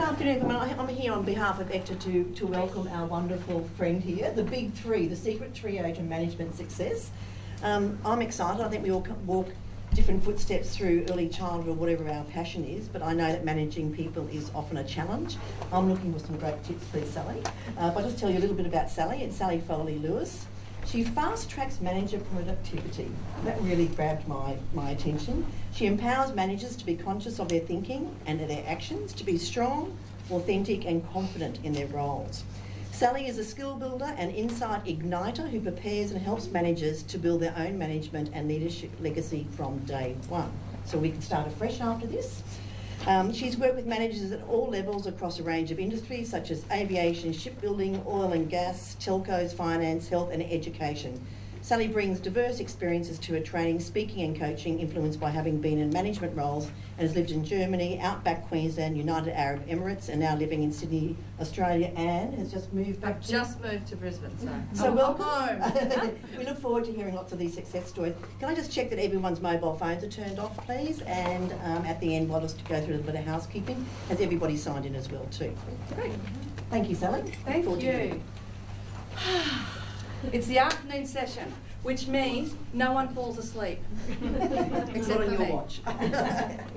afternoon, everyone. I'm here on behalf of ECTA to welcome our wonderful friend here, the big three, the secret trio to management success. I'm excited. I think we all walk different footsteps through early childhood or whatever our passion is, but I know that managing people is often a challenge. I'm looking for some great tips, please, Sally. If I just tell you a little bit about Sally, it's Sally Foley-Lewis. She fast-tracks manager productivity. That really grabbed my attention. She empowers managers to be conscious of their thinking and of their actions, to be strong, authentic and confident in their roles. Sally is a skill builder and insight igniter who prepares and helps managers to build their own management and leadership legacy from day one. So we can start afresh after this. She's worked with managers at all levels across a range of industries such as aviation, shipbuilding, oil and gas, telcos, finance, health and education. Sally brings diverse experiences to her training, speaking and coaching, influenced by having been in management roles, and has lived in Germany, Outback Queensland, United Arab Emirates, and now living in Sydney, Australia. Anne has just moved back. I've just moved to Brisbane, so welcome home. We look forward to hearing lots of these success stories. Can I just check that everyone's mobile phones are turned off, please? And at the end, we'll just go through a little bit of housekeeping. Has everybody signed in as well too? Great. Thank you, Sally. Thank you. It's the afternoon session, which means no one falls asleep. Except Not on for your me. watch. All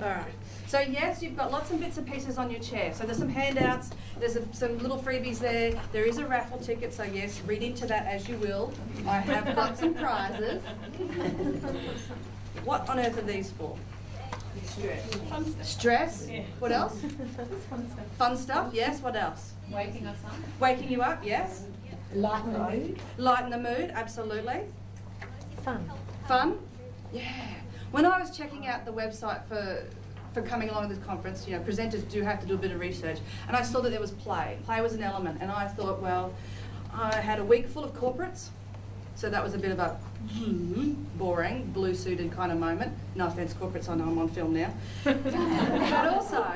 right. So yes, you've got lots of bits and pieces on your chair. So there's some handouts, there's some little freebies there. There is a raffle ticket, so yes, read into that as you will. I have got some prizes. What on earth are these for? Stress. Stress? Yeah. What else? Fun stuff. Fun stuff, yes. What else? Waking us up. Waking you up, yes. Lighten the mood. Lighten the mood, absolutely. Fun. Fun? Yeah. When I was checking out the website for coming along to this conference, you know, presenters do have to do a bit of research, and I saw that there was play. Play was an element, and I thought, well, I had a week full of corporates, so that was a bit of a boring, blue-suited kind of moment. No offence, corporates, I know I'm on film now. But also,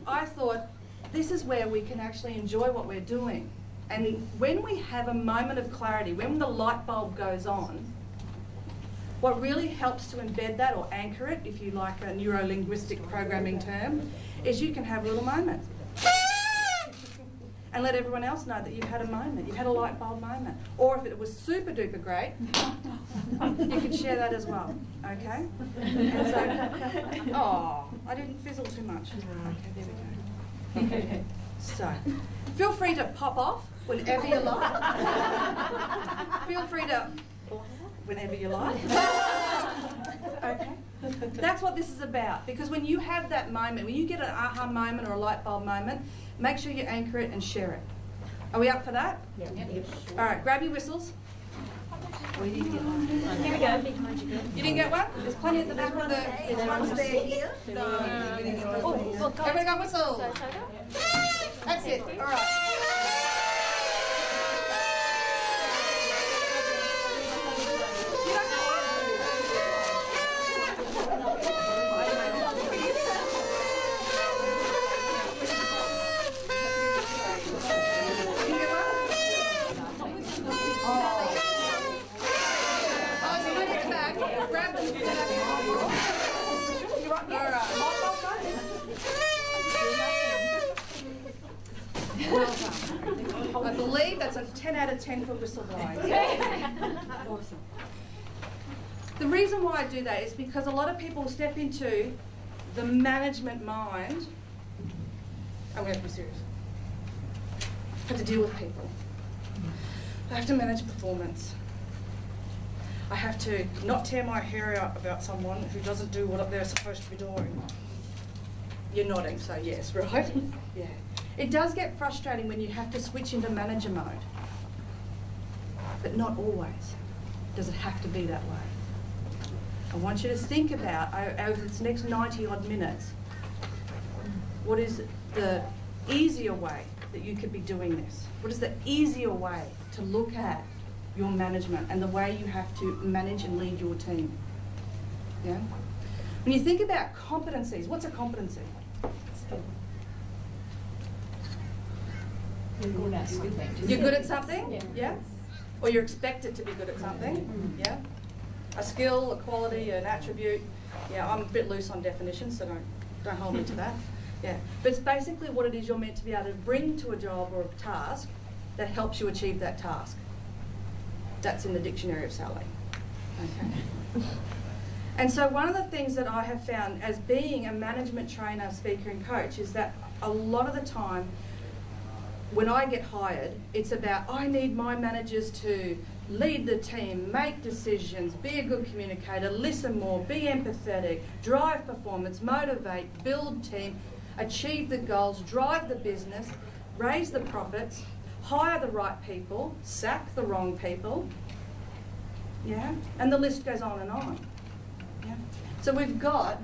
I thought, this is where we can actually enjoy what we're doing. And when we have a moment of clarity, when the light bulb goes on, what really helps to embed that or anchor it, if you like a neuro-linguistic programming term, is you can have a little moment. And let everyone else know that you've had a moment, you've had a light bulb moment. Or if it was super duper great, you can share that as well, okay? And so, oh, I didn't fizzle too much. Okay, there we go. So, feel free to pop off whenever you like. Feel free to whenever you like. Okay. That's what this is about. Because when you have that moment, when you get an aha moment or a light bulb moment, make sure you anchor it and share it. Are we up for that? Yeah. All right, grab your whistles. Oh, you didn't get one. Here we go. You didn't get one? There's plenty at the back of the... There's one spare here. Everybody got whistles? That's it. All right. I believe that's a 10 out of 10 for whistle blowing. Awesome. The reason why I do that is because a lot of people step into the management mind. I'm going to be serious. I have to deal with people. I have to manage performance. I have to not tear my hair out about someone who doesn't do what they're supposed to be doing. You're nodding, so yes, right? Yeah. It does get frustrating when you have to switch into manager mode, but not always does it have to be that way. I want you to think about, over this next 90 odd minutes, what is the easier way that you could be doing this? What is the easier way to look at your management and the way you have to manage and lead your team? Yeah? When you think about competencies, what's a competency? You're good at something. You're good at something? Yeah. Yeah? Or you're expected to be good at something? Yeah? A skill, a quality, an attribute. Yeah, I'm a bit loose on definitions, so don't hold me to that. Yeah, but it's basically what it is you're meant to be able to bring to a job or a task that helps you achieve that task. That's in the dictionary of Sally. Okay. And so one of the things that I have found as being a management trainer, speaker and coach is that a lot of the time when I get hired, it's about I need my managers to lead the team, make decisions, be a good communicator, listen more, be empathetic, drive performance, motivate, build team, achieve the goals, drive the business, raise the profits, hire the right people, sack the wrong people, yeah, and the list goes on and on. Yeah. So we've got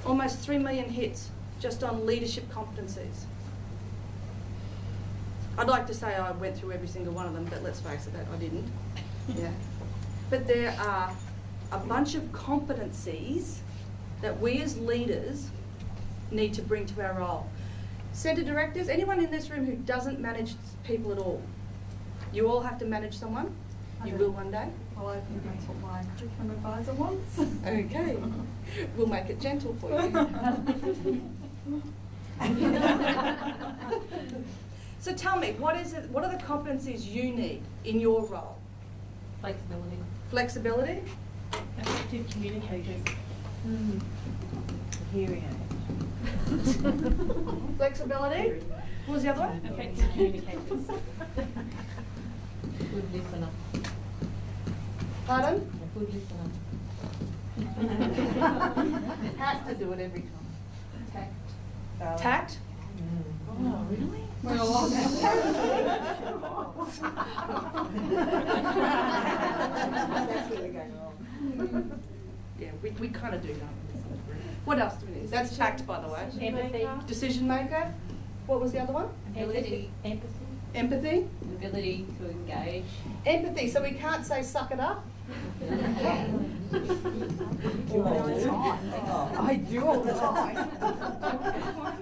almost 3 million hits just on leadership competencies. I'd like to say I went through every single one of them, but let's face it, that I didn't. Yeah. But there are a bunch of competencies that we as leaders need to bring to our role. Centre directors, anyone in this room who doesn't manage people at all? You all have to manage someone? You will one day? Well, I think that's what my curriculum advisor wants. Okay. We'll make it gentle for you. So tell me, what are the competencies you need in your role? Flexibility. Flexibility? Effective communicators. Hearing Flexibility? What was the other one? Effective communicators. Good listener. Pardon? A good listener. Have to do it every time. Tact. Tact? Oh, really? That's where we're going wrong. Yeah, we kind of do know. What else do we need? That's tact, by the way. Empathy. Decision maker. What was the other one? Empathy. Empathy. Empathy. Ability to engage. Empathy. So we can't say suck it up. I do all the time.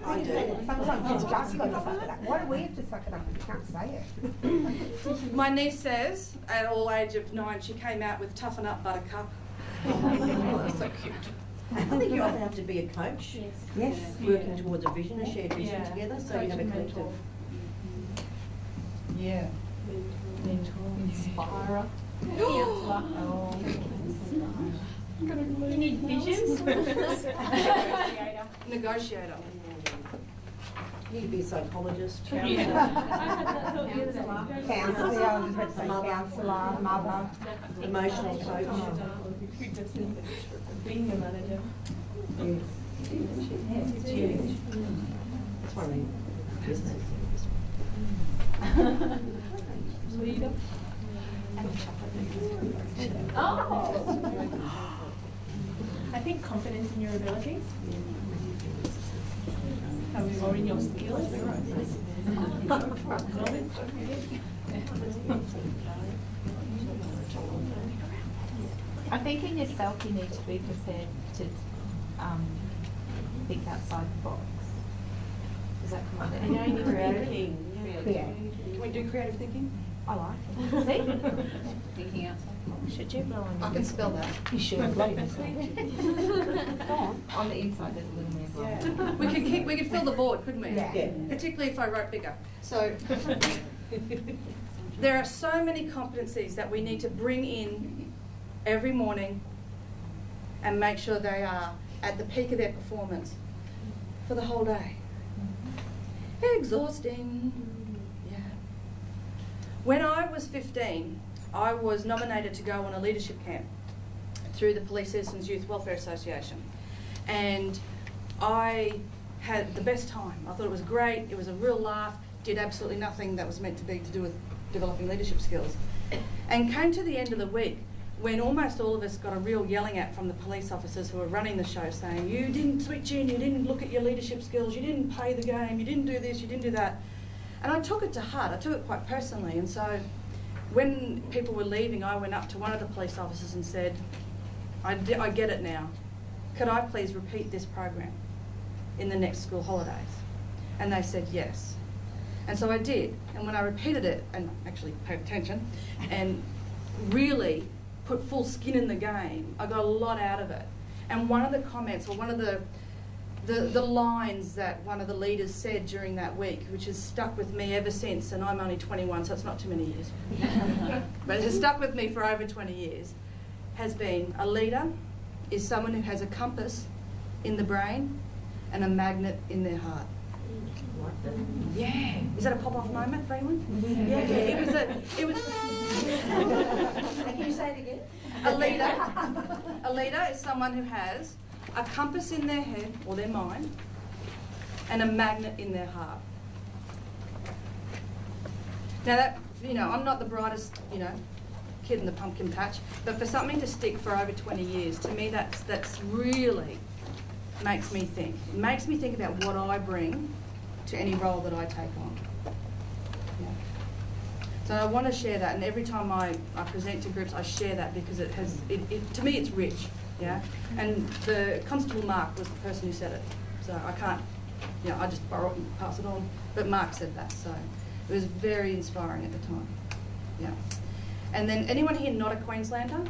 I do. Sometimes it's just got to suck it up. Why do we have to suck it up if you can't say it? My niece says, at all age of 9, she came out with toughen up, buttercup. So cute. I think you often have to be a coach. Yes. Working towards a vision, a shared vision Yeah. together, so you have a collective. Yeah. Inspirer. Counselor. You need visions. Negotiator. You could be a psychologist. Counsellor, I was about to say counsellor, mother. Emotional coach. Being a manager. It's huge. That's one of the business. Leader. I think confidence in your abilities. Or in your skills. I think in yourself you need to be prepared to think outside the box. Does that come under? I know you're creating. Yeah. Can we do creative thinking? I like it. See? Thinking outside. Should you blow on I can spell that. You should. Bloody mistake. Go on. On the inside there's a little more blow. We could fill the board, couldn't we? Yeah. Yeah. Particularly if I wrote bigger. So there are so many competencies that we need to bring in every morning and make sure they are at the peak of their performance for the whole day. Exhausting. Yeah. When I was 15, I was nominated to go on a leadership camp through the Police Citizens Youth Welfare Association. And I had the best time. I thought it was great. It was a real laugh. Did absolutely nothing that was meant to be to do with developing leadership skills. And came to the end of the week when almost all of us got a real yelling at from the police officers who were running the show saying, you didn't switch in, you didn't look at your leadership skills, you didn't play the game, you didn't do this, you didn't do that. And I took it to heart. I took it quite personally. And so when people were leaving, I went up to one of the police officers and said, I get it now. Could I please repeat this program in the next school holidays? And they said yes. And so I did. And when I repeated it, and actually paid attention, and really put full skin in the game, I got a lot out of it. And one of the comments, or one of the the lines that one of the leaders said during that week, which has stuck with me ever since, and I'm only 21, so it's not too many years, but it has stuck with me for over 20 years, has been a leader is someone who has a compass in the brain and a magnet in their heart. Yeah. Is that a pop-off moment for anyone? Yeah. It was. Can you say it again? A leader is someone who has a compass in their head or their mind and a magnet in their heart. Now that, I'm not the brightest, kid in the pumpkin patch, but for something to stick for over 20 years, to me that's really makes me think. It makes me think about what I bring to any role that I take on. Yeah. So I want to share that, and every time I present to groups, I share that because it has, to me it's rich, yeah? And the Constable Mark was the person who said it, so I can't, I just borrow it and pass it on, but Mark said that, so it was very inspiring at the time, yeah. And then anyone here not a Queenslander?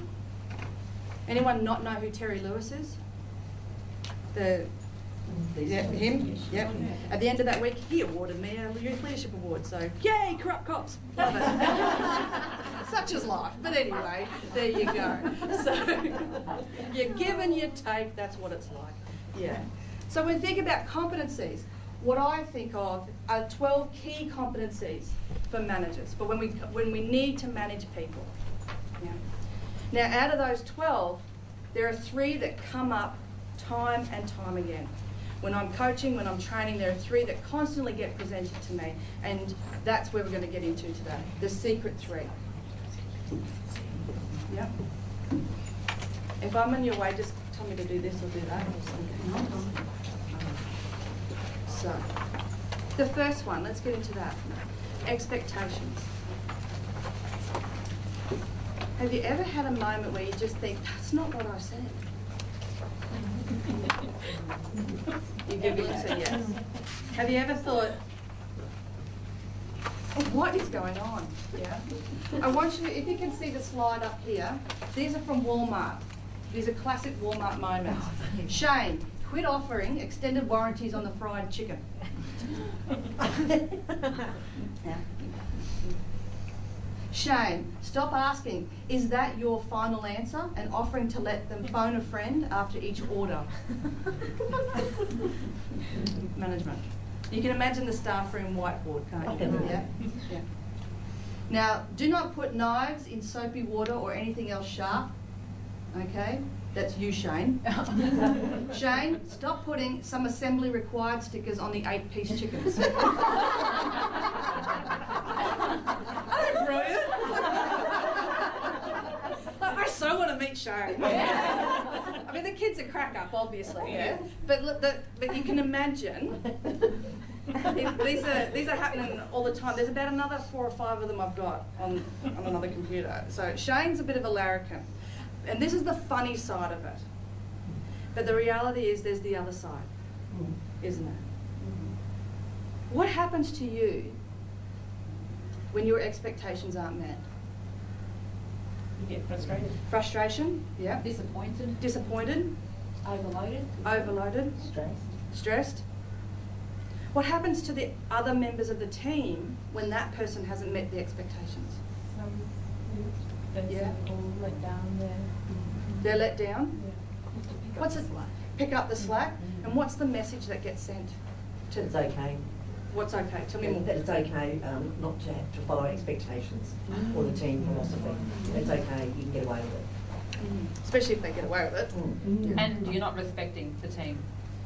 Anyone not know who Foley-Lewis is? Him? Yep. At the end of that week, he awarded me a Youth Leadership Award. So, yay, corrupt cops! Love it. Such is life. But anyway, there you go. So, you give and you take. That's what it's like. Yeah. So when we think about competencies, what I think of are 12 key competencies for managers. But when we need to manage people. Yeah. Now, out of those 12, there are 3 that come up time and time again. When I'm coaching, when I'm training, there are 3 that constantly get presented to me, and that's where we're going to get into today, the secret 3. Yeah. If I'm in your way, just tell me to do this or do that. So, the first one, let's get into that. Expectations. Have you ever had a moment where you just think, that's not what I said? You give it, say yes. Have you ever thought, what is going on? Yeah. I want you, if you can see the slide up here, these are from Walmart. These are classic Walmart moments. Shane, quit offering extended warranties on the fried chicken. Yeah. Shane, stop asking, is that your final answer? And offering to let them phone a friend after each order. Management. You can imagine the staff room whiteboard, can't you? Yeah? Yeah. Now, do not put knives in soapy water or anything else sharp. Okay? That's you, Shane. Shane, stop putting some assembly required stickers on the 8-piece chickens. Brilliant. I so want to meet Shane. Yeah. I mean, the kid's a crack up, obviously, yeah. But look, but you can imagine. These are happening all the time. There's about another 4 or 5 of them I've got on another computer. So Shane's a bit of a larrikin, and this is the funny side of it. But the reality is, there's the other side, isn't it? What happens to you when your expectations aren't met? You get frustrated. Frustration, yeah. Disappointed. Overloaded. Stressed. Stressed. What happens to the other members of the team when that person hasn't met the expectations? They all let down there. They're let down? Yeah. What's it? Pick up the slack. And what's the message that gets sent to? It's okay. What's okay? Tell me more. That it's okay not to have to follow expectations or the team philosophy. It's okay, you can get away with it. Especially if they get away with it. Yeah. And you're not respecting the team.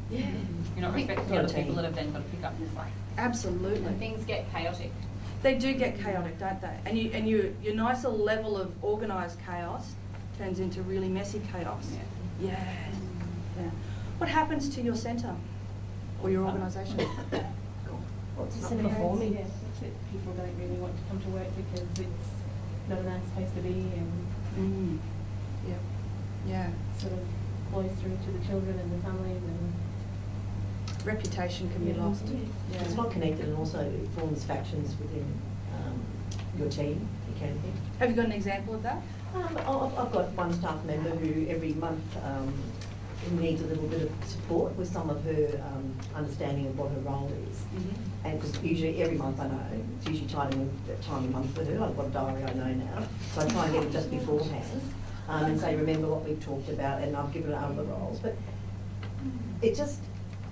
Yeah. You're not respecting the other people that have then got to pick up the slack. Absolutely. And things get chaotic. They do get chaotic, don't they? And your nicer level of organised chaos turns into really messy chaos. Yeah. Yeah. What happens to your centre or your organisation? It's not Yeah, performing. it's that people don't really want to come to work because it's not a nice place to be, and Yeah. sort of flows through to the children and the families and Reputation can be lost. Yeah. It's not connected, and also it forms factions within your team. It can be. Have you got an example of that? I've got one staff member who every month needs a little bit of support with some of her understanding of what her role is. And because usually every month I know, it's usually time a month for her. I've got a diary I know now, so I try and get it just beforehand and say, remember what we've talked about, and I've given her other roles. But it just,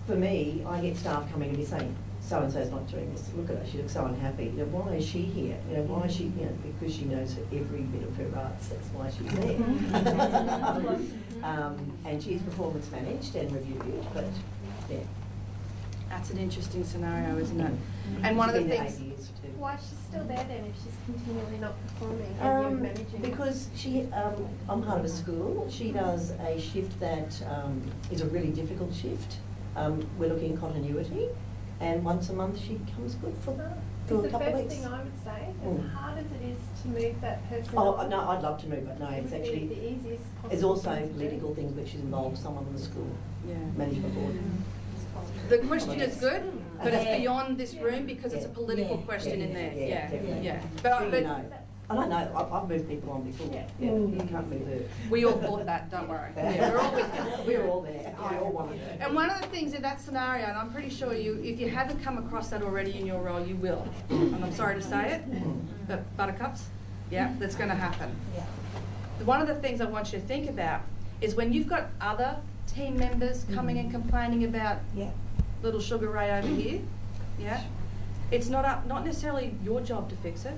for me, I get staff coming to me saying, so and so's not doing this. Look at her; she looks so unhappy. You know, why is she here? You know, why is she? You know, because she knows every bit of her rights. That's why she's there. And she's performance managed and reviewed, but yeah. That's an interesting scenario, isn't it? And one of the She's been there things. 8 years too. Why is she still there then if she's continually not performing and you're managing? Because I'm part of a school. She does a shift that is a really difficult shift. We're looking at continuity, and once a month she comes good for a It's the couple of first weeks. thing I would say, Mm. as hard as it is to move that person. Oh on, no, I'd love to move, but no, it it's would be actually the easiest there's possible also thing to do. political things which involve someone in the school Yeah. management board. The question is good, but it's Yeah. beyond this room because it's a political Yeah. question in there. Yeah, Yeah, definitely. yeah. So But you know. And I know, I've moved people on before. Yeah. Yeah, you can't move her. we all thought that. Don't worry. Yeah, we're all with you. We're all there. I all want it. And one of the things in that scenario, and I'm pretty sure if you haven't come across that already in your role, you will. And I'm sorry to say it, but buttercups, yeah, that's going to happen. One of the things I want you to think about is when you've got other team members coming and complaining about little Sugar Ray over here, yeah, it's not necessarily your job to fix it.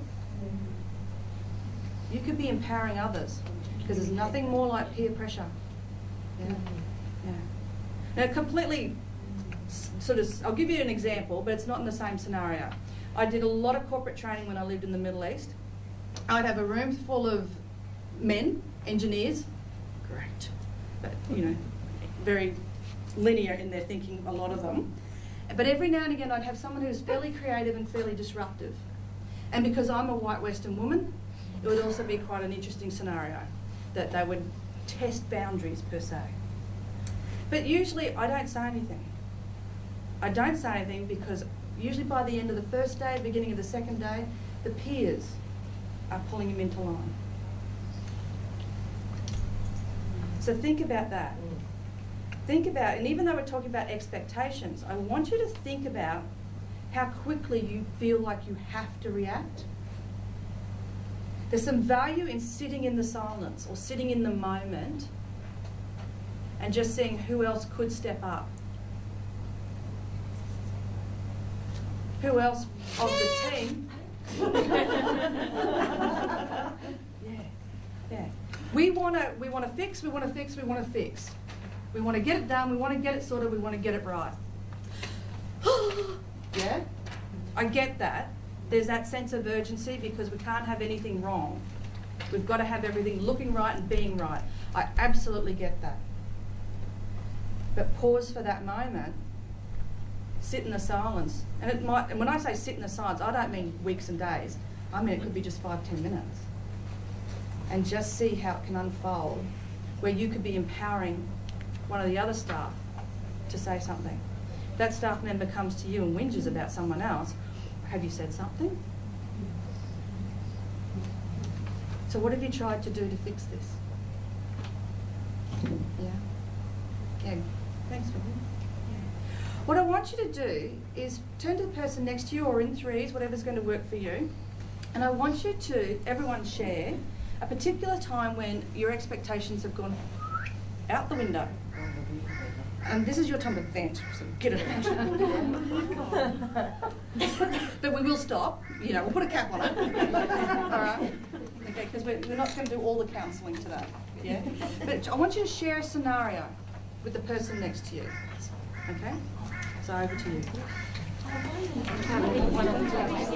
You could be empowering others because there's nothing more like peer pressure. Yeah. Yeah. Now, completely sort of, I'll give you an example, but it's not in the same scenario. I did a lot of corporate training when I lived in the Middle East. I'd have a room full of men, engineers, great, but you know, very linear in their thinking, a lot of them. But every now and again, I'd have someone who's fairly creative and fairly disruptive. And because I'm a white Western woman, it would also be quite an interesting scenario that they would test boundaries per se. But usually I don't say anything. I don't say anything because usually by the end of the first day, beginning of the second day, the peers are pulling him into line. So think about that. Think about, and even though we're talking about expectations, I want you to think about how quickly you feel like you have to react. There's some value in sitting in the silence or sitting in the moment and just seeing who else could step up. Who else of the team? Yeah. We want to fix. We want to get it done. We want to get it sorted. We want to get it right. Yeah? I get that. There's that sense of urgency because we can't have anything wrong. We've got to have everything looking right and being right. I absolutely get that. But pause for that moment. Sit in the silence. And when I say sit in the silence, I don't mean weeks and days. I mean it could be just 5-10 minutes. And just see how it can unfold, where you could be empowering one of the other staff to say something. That staff member comes to you and whinges about someone else. Have you said something? So what have you tried to do to fix this? Yeah. Yeah. Thanks, Vivian. Yeah. What I want you to do is turn to the person next to you or in threes, whatever's going to work for you. And I want you to, everyone share a particular time when your expectations have gone out the window. And this is your time to vent, so get it out. But we will stop, we'll put a cap on it. All right? Okay, because we're not going to do all the counselling today. Yeah? But I want you to share a scenario with the person next to you. Okay? So over to you.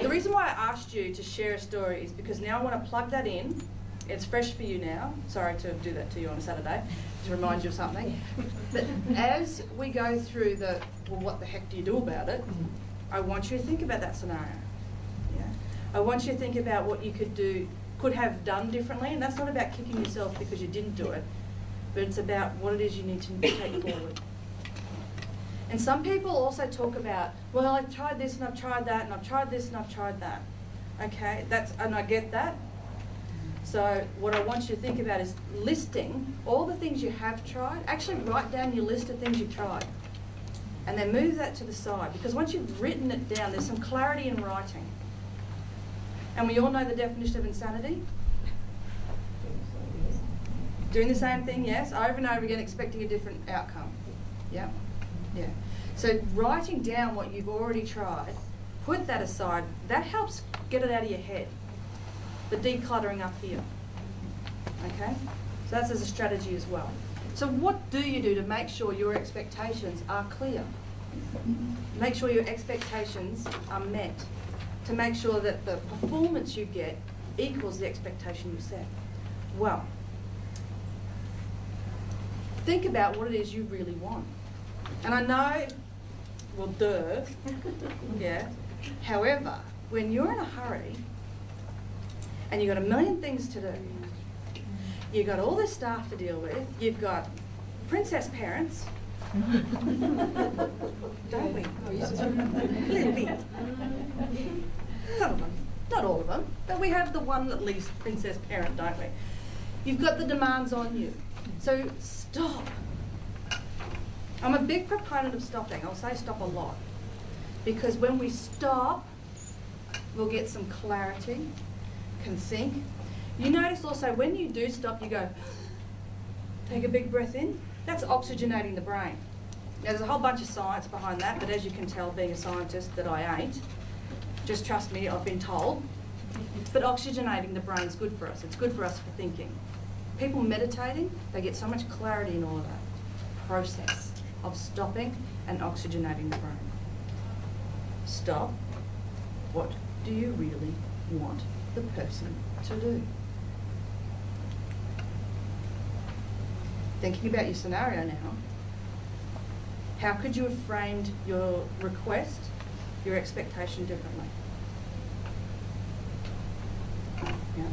The reason why I asked you to share a story is because now I want to plug that in. It's fresh for you now. Sorry to do that to you on a Saturday, to remind you of something. But as we go through what the heck do you do about it, I want you to think about that scenario. Yeah? I want you to think about what you could have done differently, and that's not about kicking yourself because you didn't do it, but it's about what it is you need to take forward. And some people also talk about, well, I've tried this and I've tried that and I've tried this and I've tried that. Okay, and I get that. So what I want you to think about is listing all the things you have tried. Actually write down your list of things you've tried. And then move that to the side, because once you've written it down, there's some clarity in writing. And we all know the definition of insanity. Doing the same thing, yes, over and over again, expecting a different outcome. Yeah, yeah. So writing down what you've already tried, put that aside, that helps get it out of your head. The decluttering up here. Okay? So that's as a strategy as well. So what do you do to make sure your expectations are clear? Make sure your expectations are met. To make sure that the performance you get equals the expectation you set. Well, think about what it is you really want. And I know, well, duh, yeah. However, when you're in a hurry and you've got a million things to do, you've got all this staff to deal with, you've got princess parents, don't we? A little bit. Some of them, not all of them, but we have the one at least princess parent, don't we? You've got the demands on you. So stop. I'm a big proponent of stopping. I'll say stop a lot. Because when we stop, we'll get some clarity, can think. You notice also when you do stop, you go, take a big breath in. That's oxygenating the brain. Now, there's a whole bunch of science behind that, but as you can tell, being a scientist that I ain't, just trust me, I've been told. But oxygenating the brain is good for us. It's good for us for thinking. People meditating, they get so much clarity in all of that process of stopping and oxygenating the brain. Stop. What do you really want the person to do? Thinking about your scenario now, how could you have framed your request, your expectation differently? Yeah.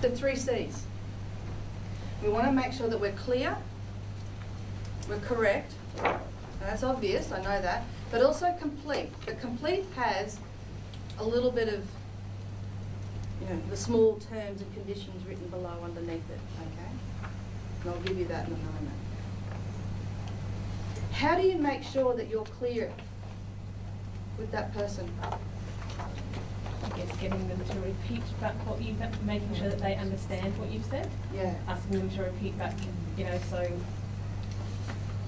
The 3 C's. We want to make sure that we're clear, we're correct, that's obvious, I know that, but also complete. But complete has a little bit of, the small terms and conditions written below underneath it, okay? And I'll give you that in a moment. How do you make sure that you're clear with that person? I guess getting them to repeat back what you've, making sure that they understand what you've said. Yeah. Asking them to repeat back, so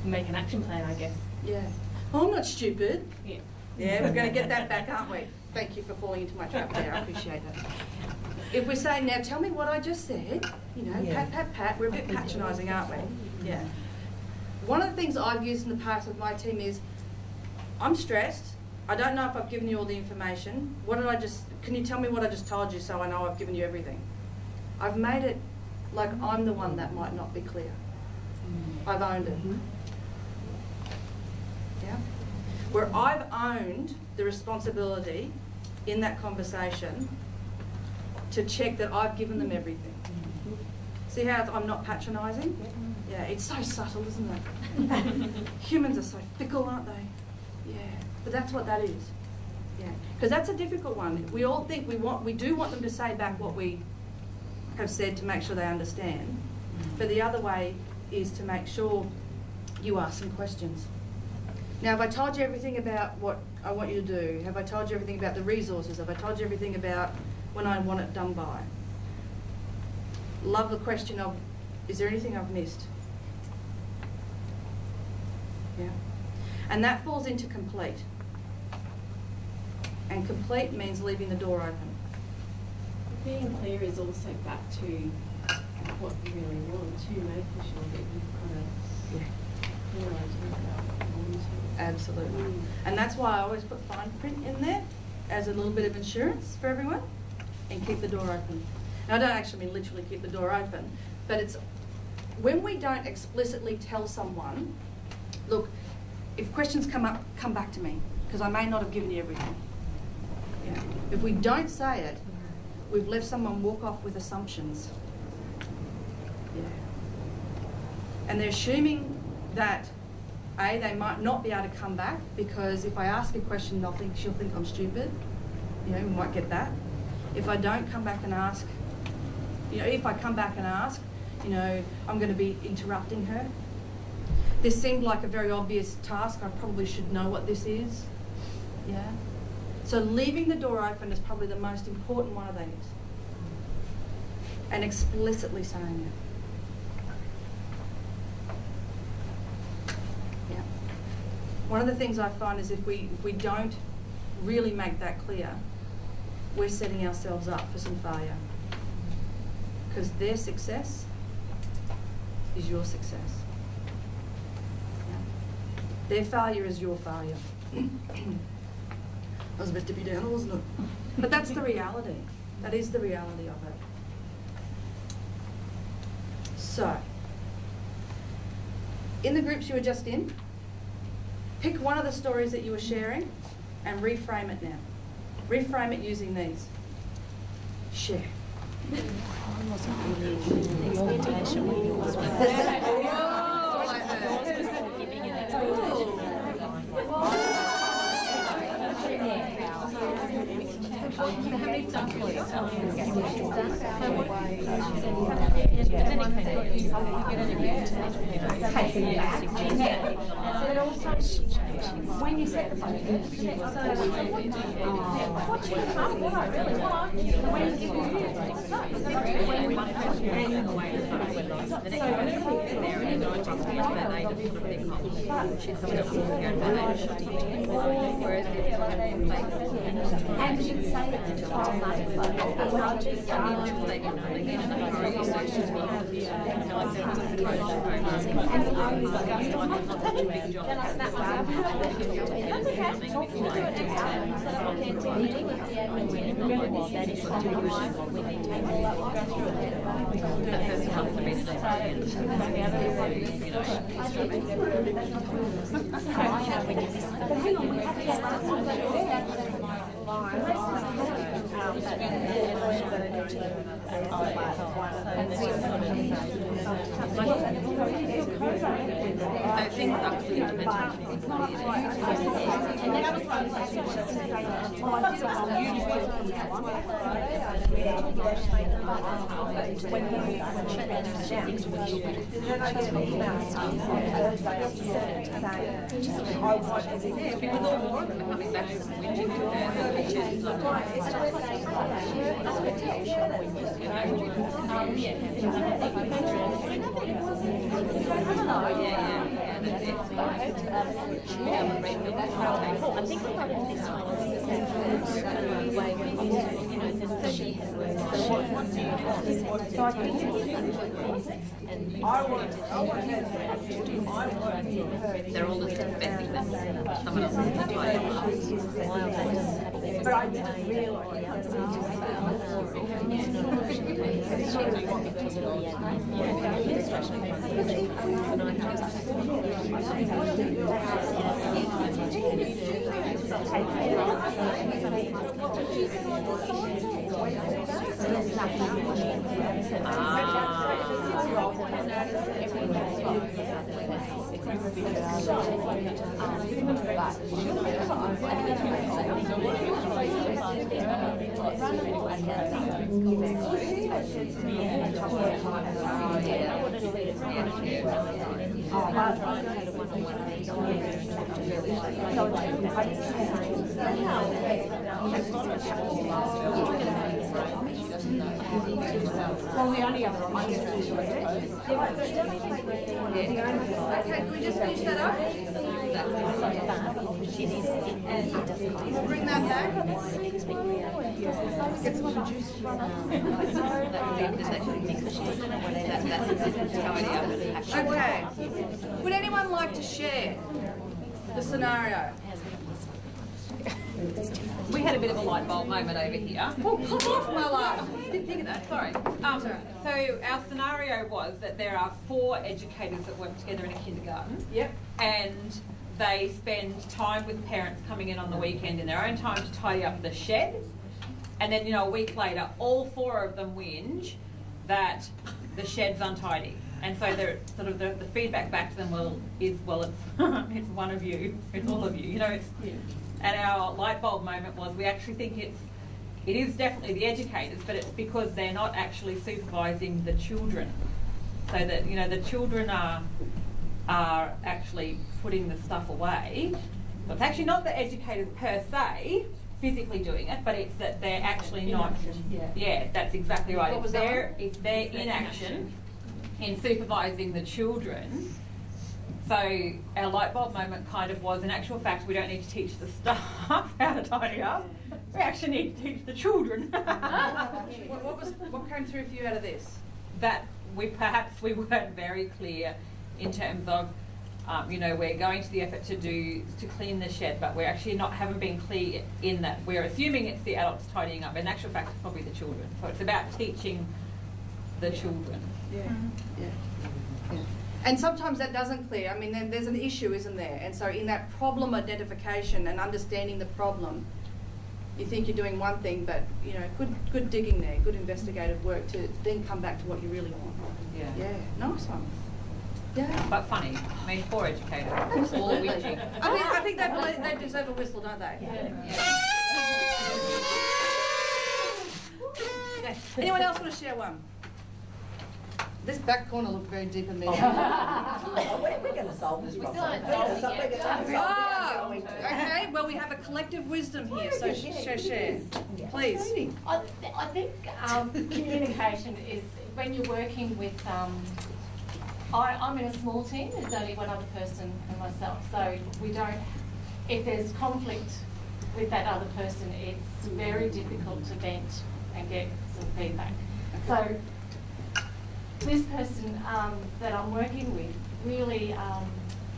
make an action plan, I guess. Yeah. Oh, I'm not stupid. Yeah. Yeah, we're going to get that back, aren't we? Thank you for falling into my trap there. I appreciate that. If we're saying, now tell me what I just said, pat, pat, pat, we're a bit patronising, aren't we? Yeah. One of the things I've used in the past with my team is, I'm stressed. I don't know if I've given you all the information. Can you tell me what I just told you so I know I've given you everything? I've made it like I'm the one that might not be clear. I've owned it. Yeah? Where I've owned the responsibility in that conversation to check that I've given them everything. See how I'm not patronising? Yeah, it's so subtle, isn't it? Humans are so fickle, aren't they? Yeah, but that's what that is. Yeah, because that's a difficult one. We all think we do want them to say back what we have said to make sure they understand. But the other way is to make sure you ask some questions. Now, have I told you everything about what I want you to do? Have I told you everything about the resources? Have I told you everything about when I want it done by? Love the question of, is there anything I've missed? Yeah. And that falls into complete. And complete means leaving the door open. Being clear is also back to what you really want too, making sure that you've kind of realised about what you want to. Absolutely. And that's why I always put fine print in there as a little bit of insurance for everyone, and keep the door open. Now, I don't actually mean literally keep the door open, but it's when we don't explicitly tell someone, look, if questions come up, come back to me, because I may not have given you everything. Yeah. If we don't say it, we've left someone walk off with assumptions. Yeah. And they're assuming that, A, they might not be able to come back, because if I ask a question, she'll think I'm stupid. We might get that. If I don't come back and ask, You know, if I come back and ask, you know, I'm going to be interrupting her. This seemed like a very obvious task. I probably should know what this is. Yeah. So leaving the door open is probably the most important one of these. And explicitly saying it. Yeah. One of the things I find is if we don't really make that clear, we're setting ourselves up for some failure. Because their success is your success. Yeah. Their failure is your failure. That was a bit Debbie Downer, wasn't it? But that's the reality. That is the reality of it. So, in the groups you were just in, pick one of the stories that you were sharing and reframe it now. Reframe it using these. Share. When you set the budget, and you should say it to 12 months. They're all just expecting that someone else is to tie them up. But I didn't realise well, the only other option is Okay, can we just finish that up? We'll bring that back. Get some juice. Okay. Would anyone like to share the scenario? We had a bit of a light bulb moment over here. Oh, pop off, my love. Didn't think of that, sorry. So our scenario was that there are 4 educators that work together in a kindergarten. Yep. And they spend time with parents coming in on the weekend in their own time to tidy up the shed. And then, a week later, all 4 of them whinge that the shed's untidy. And so they're sort of the feedback back to them it's it's one of you, it's all of you. And our light bulb moment was we actually think it is definitely the educators, but it's because they're not actually supervising the children. So that, you know, the children are actually putting the stuff away. So it's actually not the educators per se physically doing it, but it's that they're actually not. Yeah, that's exactly right. What was It's their inaction in supervising the children. So our light bulb moment kind of was, in actual fact, we don't need to teach the staff how to tidy up. We actually need to teach the children. What came through for you out of this? That we weren't very clear in terms of, you know, we're going to the effort to clean the shed, but we actually haven't been clear in that we're assuming it's the adults tidying up. In actual fact, it's probably the children. So it's about teaching the children. Yeah. And sometimes that doesn't clear. I mean, then there's an issue, isn't there? And so in that problem identification and understanding the problem, you think you're doing one thing, but, you know, good digging there, good investigative work to then come back to what you really want. Yeah, nice one. Yeah. But funny. I mean, poor educators. All whingy. I think they deserve a whistle, don't they? Yeah. Anyone else want to share one? This back corner looked very deep in there. We're going to solve this problem. Oh, okay. Well, we have a collective wisdom here, so share. Please. I think communication is when you're working with. I'm in a small team. There's only one other person and myself, so we don't. If there's conflict with that other person, it's very difficult to vent and get some feedback. So this person that I'm working with really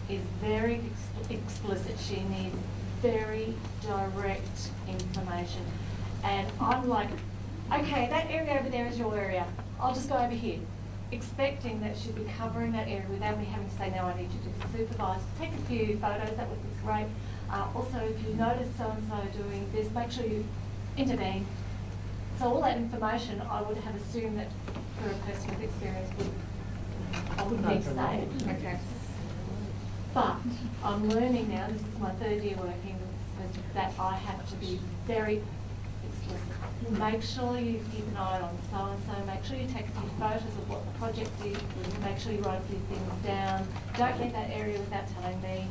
is very explicit. She needs very direct information. And I'm like, okay, that area over there is your area. I'll just go over here. Expecting that she'd be covering that area without me having to say, no, I need you to supervise. Take a few photos, that would be great. Also, if you notice so-and-so doing this, make sure you intervene. So all that information, I would have assumed that for a person with experience I wouldn't need to say it. Okay. But I'm learning now, this is my third year working with this, that I have to be very explicit. Make sure you keep an eye on so-and-so, make sure you take a few photos of what the project is, make sure you write a few things down. Don't leave that area without telling me.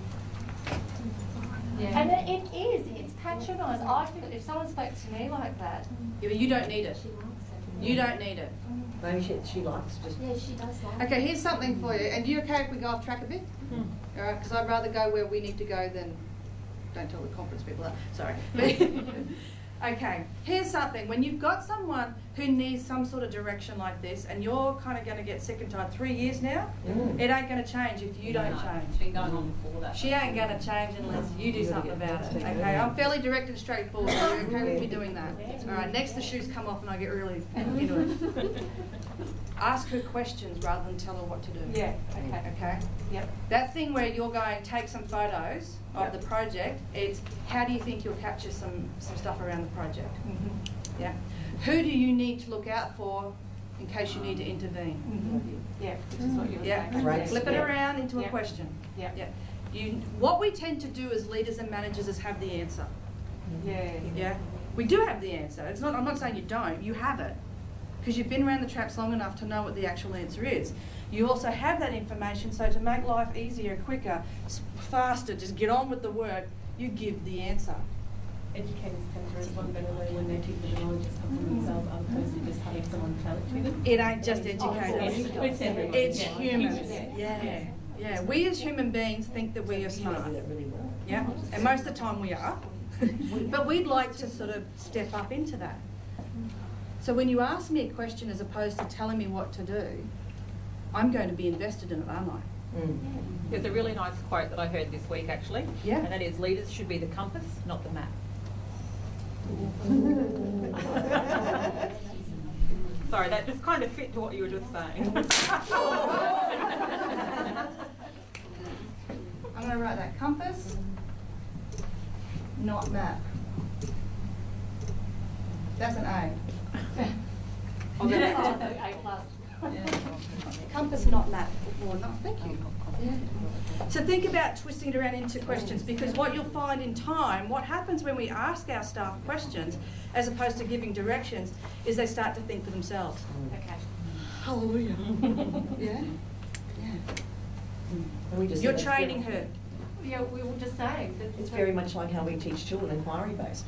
Yeah. And it's patronised. I feel if someone spoke to me like that. Yeah, but you don't need it. You don't need it. Maybe she likes just... Yeah, she does like. Okay, here's something for you. And you okay if we go off track a bit? All right, because I'd rather go where we need to go than... Don't tell the conference people that. Sorry. Okay, here's something. When you've got someone who needs some sort of direction like this, and you're kind of going to get sick and tired, 3 years now, it ain't going to change if you don't change. It's been going on before that. She ain't going to change unless you do something about it. Okay, I'm fairly direct and straightforward. Are you okay with me doing that? All right, next the shoes come off and I get really into it. Ask her questions rather than tell her what to do. Yeah, okay. Okay? Yep. That thing where you're going to take some photos of the project, it's how do you think you'll capture some stuff around the project? Yeah. Who do you need to look out for in case you need to intervene? Yeah, which is what you were saying. Right. Flip it around into a Yeah. question. Yeah. What we tend to do as leaders and managers is have the answer. Yeah. Yeah. We do have the answer. It's not. I'm not saying you don't. You have it. Because you've been around the traps long enough to know what the actual answer is. You also have that information, so to make life easier, quicker, faster, just get on with the work, you give the answer. Educators tend to respond better though when they teach the knowledge just comes from themselves, as opposed to just having someone tell it to them. It ain't just educators. It's everyone. It's humans. Yeah. We as human beings think that we are smart. really well. Yeah. And most of the time we are. But we'd like to sort of step up into that. So when you ask me a question as opposed to telling me what to do, I'm going to be invested in it, aren't I? There's a really nice quote that I heard this week actually. Yeah. And that is, leaders should be the compass, not the map. Sorry, that just kind of fit to what you were just saying. I'm going to write that compass, not map. That's an A. I'll go back to A+. compass, not map. Or not, thank you. Yeah. So think about twisting it around into questions, because what you'll find in time, what happens when we ask our staff questions as opposed to giving directions, is they start to think for themselves. Okay. Hallelujah. Yeah? Yeah. And we just You're said that's training very- her. Yeah, we will just say that It's very much like how we teach children, inquiry based.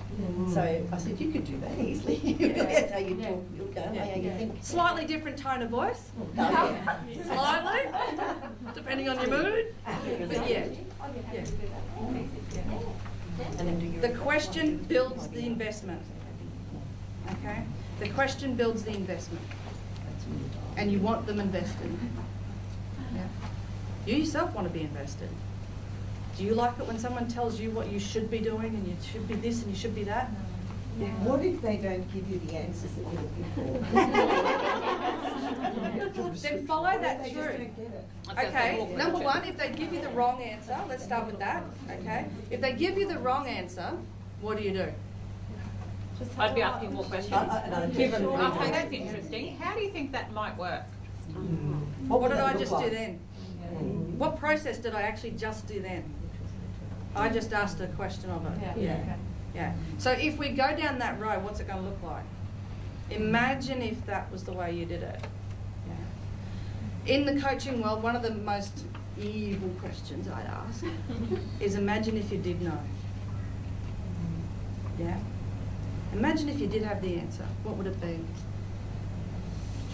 So I said, you could do that easily. Yeah. That's how you Yeah. talk, you'll go, how you think. Slightly different tone of voice, Oh, yeah. slightly, depending on your mood. But yeah, Yeah. And then do your. the question builds the investment. Okay? The question builds the investment. And you want them invested. Yeah. You yourself want to be invested. Do you like it when someone tells you what you should be doing and you should be this and you should be that? What if they don't give you the answers that you're looking for? Then follow that They just through. don't get it. Okay, number one, if they give you the wrong answer, let's start with that, okay? If they give you the wrong answer, what do? I'd be asking more questions. Another question. Okay, that's interesting. How do you think that might work? What would did that I look just like? do then? What process did I actually just do then? I just asked a question of it. Yeah. Yeah. So if we go down that road, what's it going to look like? Imagine if that was the way you did it. Yeah. In the coaching world, one of the most evil questions I'd ask is imagine if you did know. Yeah. Imagine if you did have the answer. What would it be?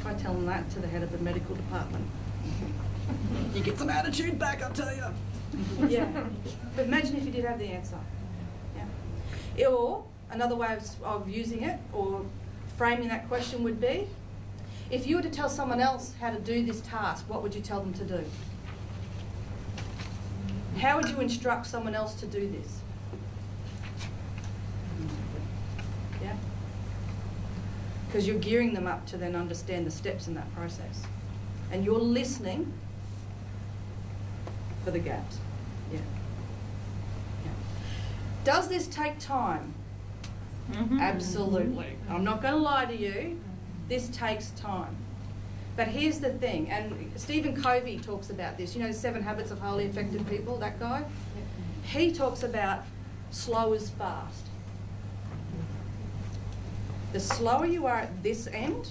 Try telling that to the head of the medical department. You get some attitude back, I tell you. Yeah. But imagine if you did have the answer. Yeah. Or another way of using it or framing that question would be, if you were to tell someone else how to do this task, what would you tell them to do? How would you instruct someone else to do this? Yeah? Because you're gearing them up to then understand the steps in that process. And you're listening for the gaps. Yeah. Yeah. Does this take time? Absolutely. I'm not going to lie to you. This takes time. But here's the thing, and Stephen Covey talks about this, you know, 7 Habits of Highly Effective People, that guy? He talks about slow is fast. The slower you are at this end,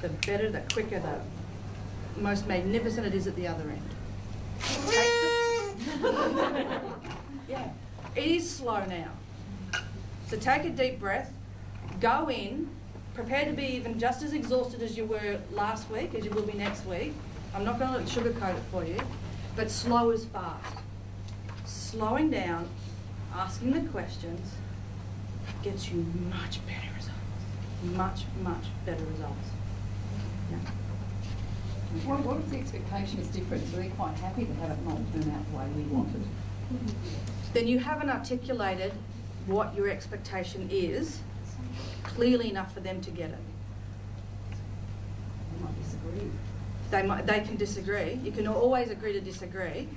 the better, the quicker, the most magnificent it is at the other end. Yeah, it is slow now. So take a deep breath, go in, prepare to be even just as exhausted as you were last week, as you will be next week. I'm not going to sugarcoat it for you, but slow is fast. Slowing down, asking the questions, gets you much better results. Much, much better results. Yeah. What if the expectation is different, so they're quite happy to have it not turn out the way we want it? Then you haven't articulated what your expectation is clearly enough for them to get it. They might disagree. They can disagree. You can always agree to disagree.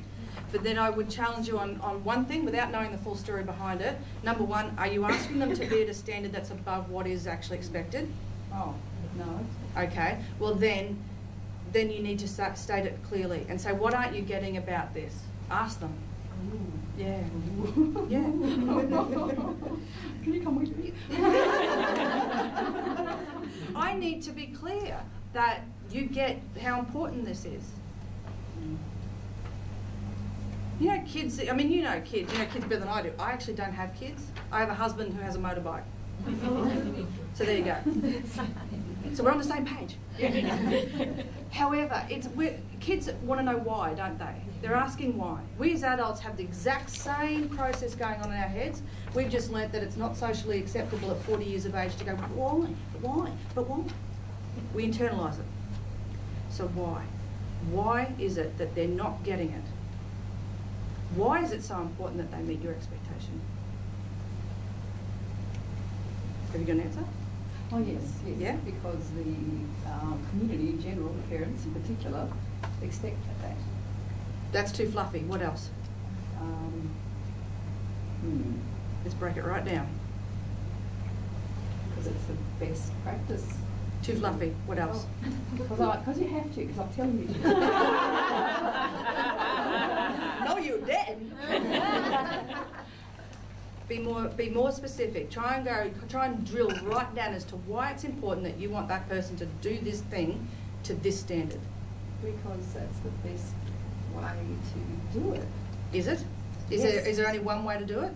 But then I would challenge you on one thing without knowing the full story behind it. Number one, are you asking them to be at a standard that's above what is actually expected? Oh, no. Okay. Well, then you need to state it clearly and say, what aren't you getting about this? Ask them. Yeah. Yeah. Can you come with me? I need to be clear that you get how important this is. You know, kids, I mean, you know kids better than I do. I actually don't have kids. I have a husband who has a motorbike. So there you go. So we're on the same page. However, kids want to know why, don't they? They're asking why. We as adults have the exact same process going on in our heads. We've just learnt that it's not socially acceptable at 40 years of age to go, why? But why? But why? We internalise it. So why? Why is it that they're not getting it? Why is it so important that they meet your expectation? Have you got an answer? Oh, yes. Yeah? Because the community in general, the parents in particular, expect that. That's too fluffy. What else? Let's break it right down. Because it's the best practice. Too fluffy. What else? Because you have to, because I'm telling you to. No, you didn't. Be more specific. Try and drill right down as to why it's important that you want that person to do this thing to this standard. Because that's the best way to do it. Is it? Is there only one way to do it?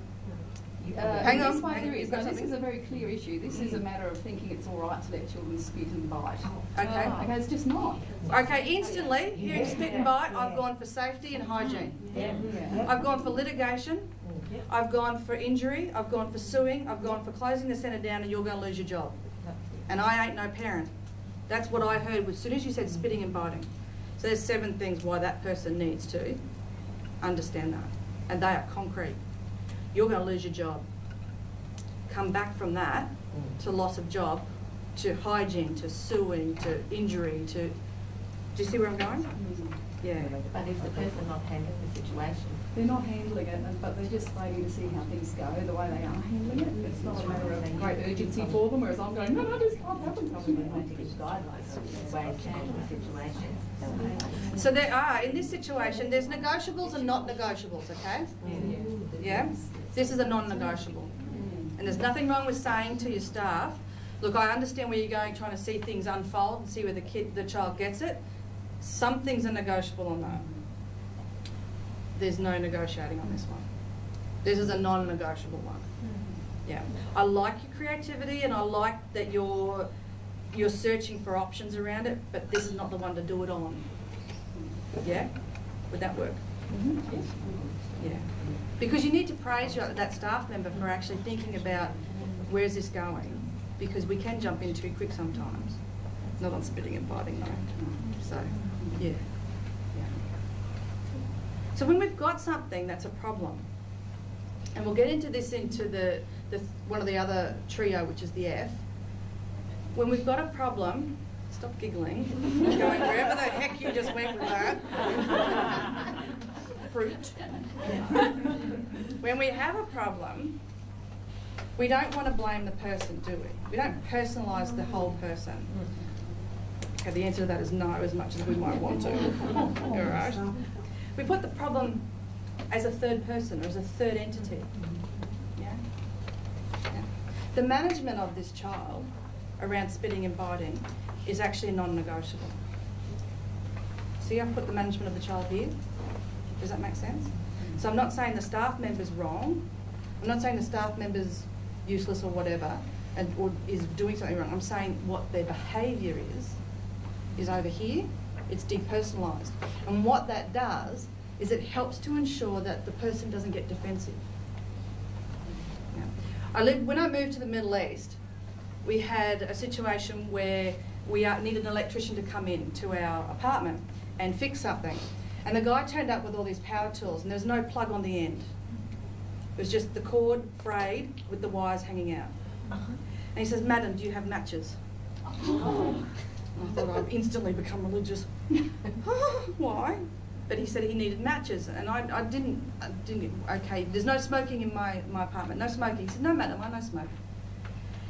Hang on. hang on, you've got This something? is a very clear issue. This is a matter of thinking it's all right to let children spit and bite. Okay. Okay, it's just not. Okay, instantly, hearing spit and bite, I've gone for safety and hygiene. Yeah. I've gone for litigation. I've gone for injury. I've gone for suing. I've gone for closing the centre down and you're going to lose your job. And I ain't no parent. That's what I heard as soon as you said spitting and biting. So there's 7 things why that person needs to understand that. And they are concrete. You're going to lose your job. Come back from that to loss of job, to hygiene, to suing, to injury, to... Do you see where I'm going? Yeah. But is the person not handling the situation? They're not handling it, but they're just waiting to see how things go, the way they are handling it. It's not a matter of great urgency for them, whereas I'm going, no, this can't happen. Guidelines, ways to handle the situation. So there are, in this situation, there's negotiables and not negotiables, okay? Yeah? This is a non-negotiable. And there's nothing wrong with saying to your staff, look, I understand where you're going, trying to see things unfold and see where the child gets it. Some things are negotiable on that. There's no negotiating on this one. This is a non-negotiable one. Yeah. I like your creativity and I like that you're searching for options around it, but this is not the one to do it on. Yeah? Would that work? Yeah. Because you need to praise that staff member for actually thinking about where's this going, because we can jump in too quick sometimes. Not on spitting and biting though. So, yeah. So when we've got something that's a problem, and we'll get into this into the one of the other trio, which is the F. When we've got a problem, stop giggling, going wherever the heck you just went with that. Fruit. When we have a problem, we don't want to blame the person, do we? We don't personalise the whole person. Okay, the answer to that is no, as much as we might want to. All right. We put the problem as a third person or as a third entity. Yeah? Yeah. The management of this child around spitting and biting is actually non-negotiable. See, I've put the management of the child here. Does that make sense? So I'm not saying the staff member's wrong. I'm not saying the staff member's useless or whatever, or is doing something wrong. I'm saying what their behaviour is over here. It's depersonalised. And what that does is it helps to ensure that the person doesn't get defensive. Yeah. When I moved to the Middle East, we had a situation where we needed an electrician to come in to our apartment and fix something. And the guy turned up with all these power tools and there was no plug on the end. It was just the cord frayed with the wires hanging out. And he says, "Madam, do you have matches?" I thought I'd instantly become religious. Why? But he said he needed matches, and I didn't. Okay, there's no smoking in my apartment. No smoking. He said, "No, madam, I no smoke."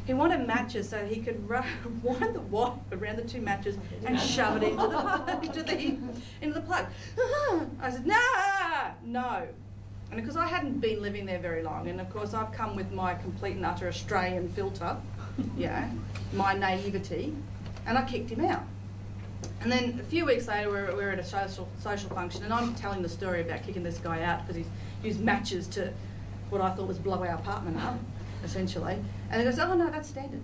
He wanted matches so he could wind the wire around the 2 matches and shove it into the plug. I said, no. And because I hadn't been living there very long, and of course I've come with my complete and utter Australian filter, my naivety. And I kicked him out. And then a few weeks later, we're at a social function, and I'm telling the story about kicking this guy out because he's used matches to what I thought was blow our apartment up, essentially. And he goes, "Oh no, that's standard."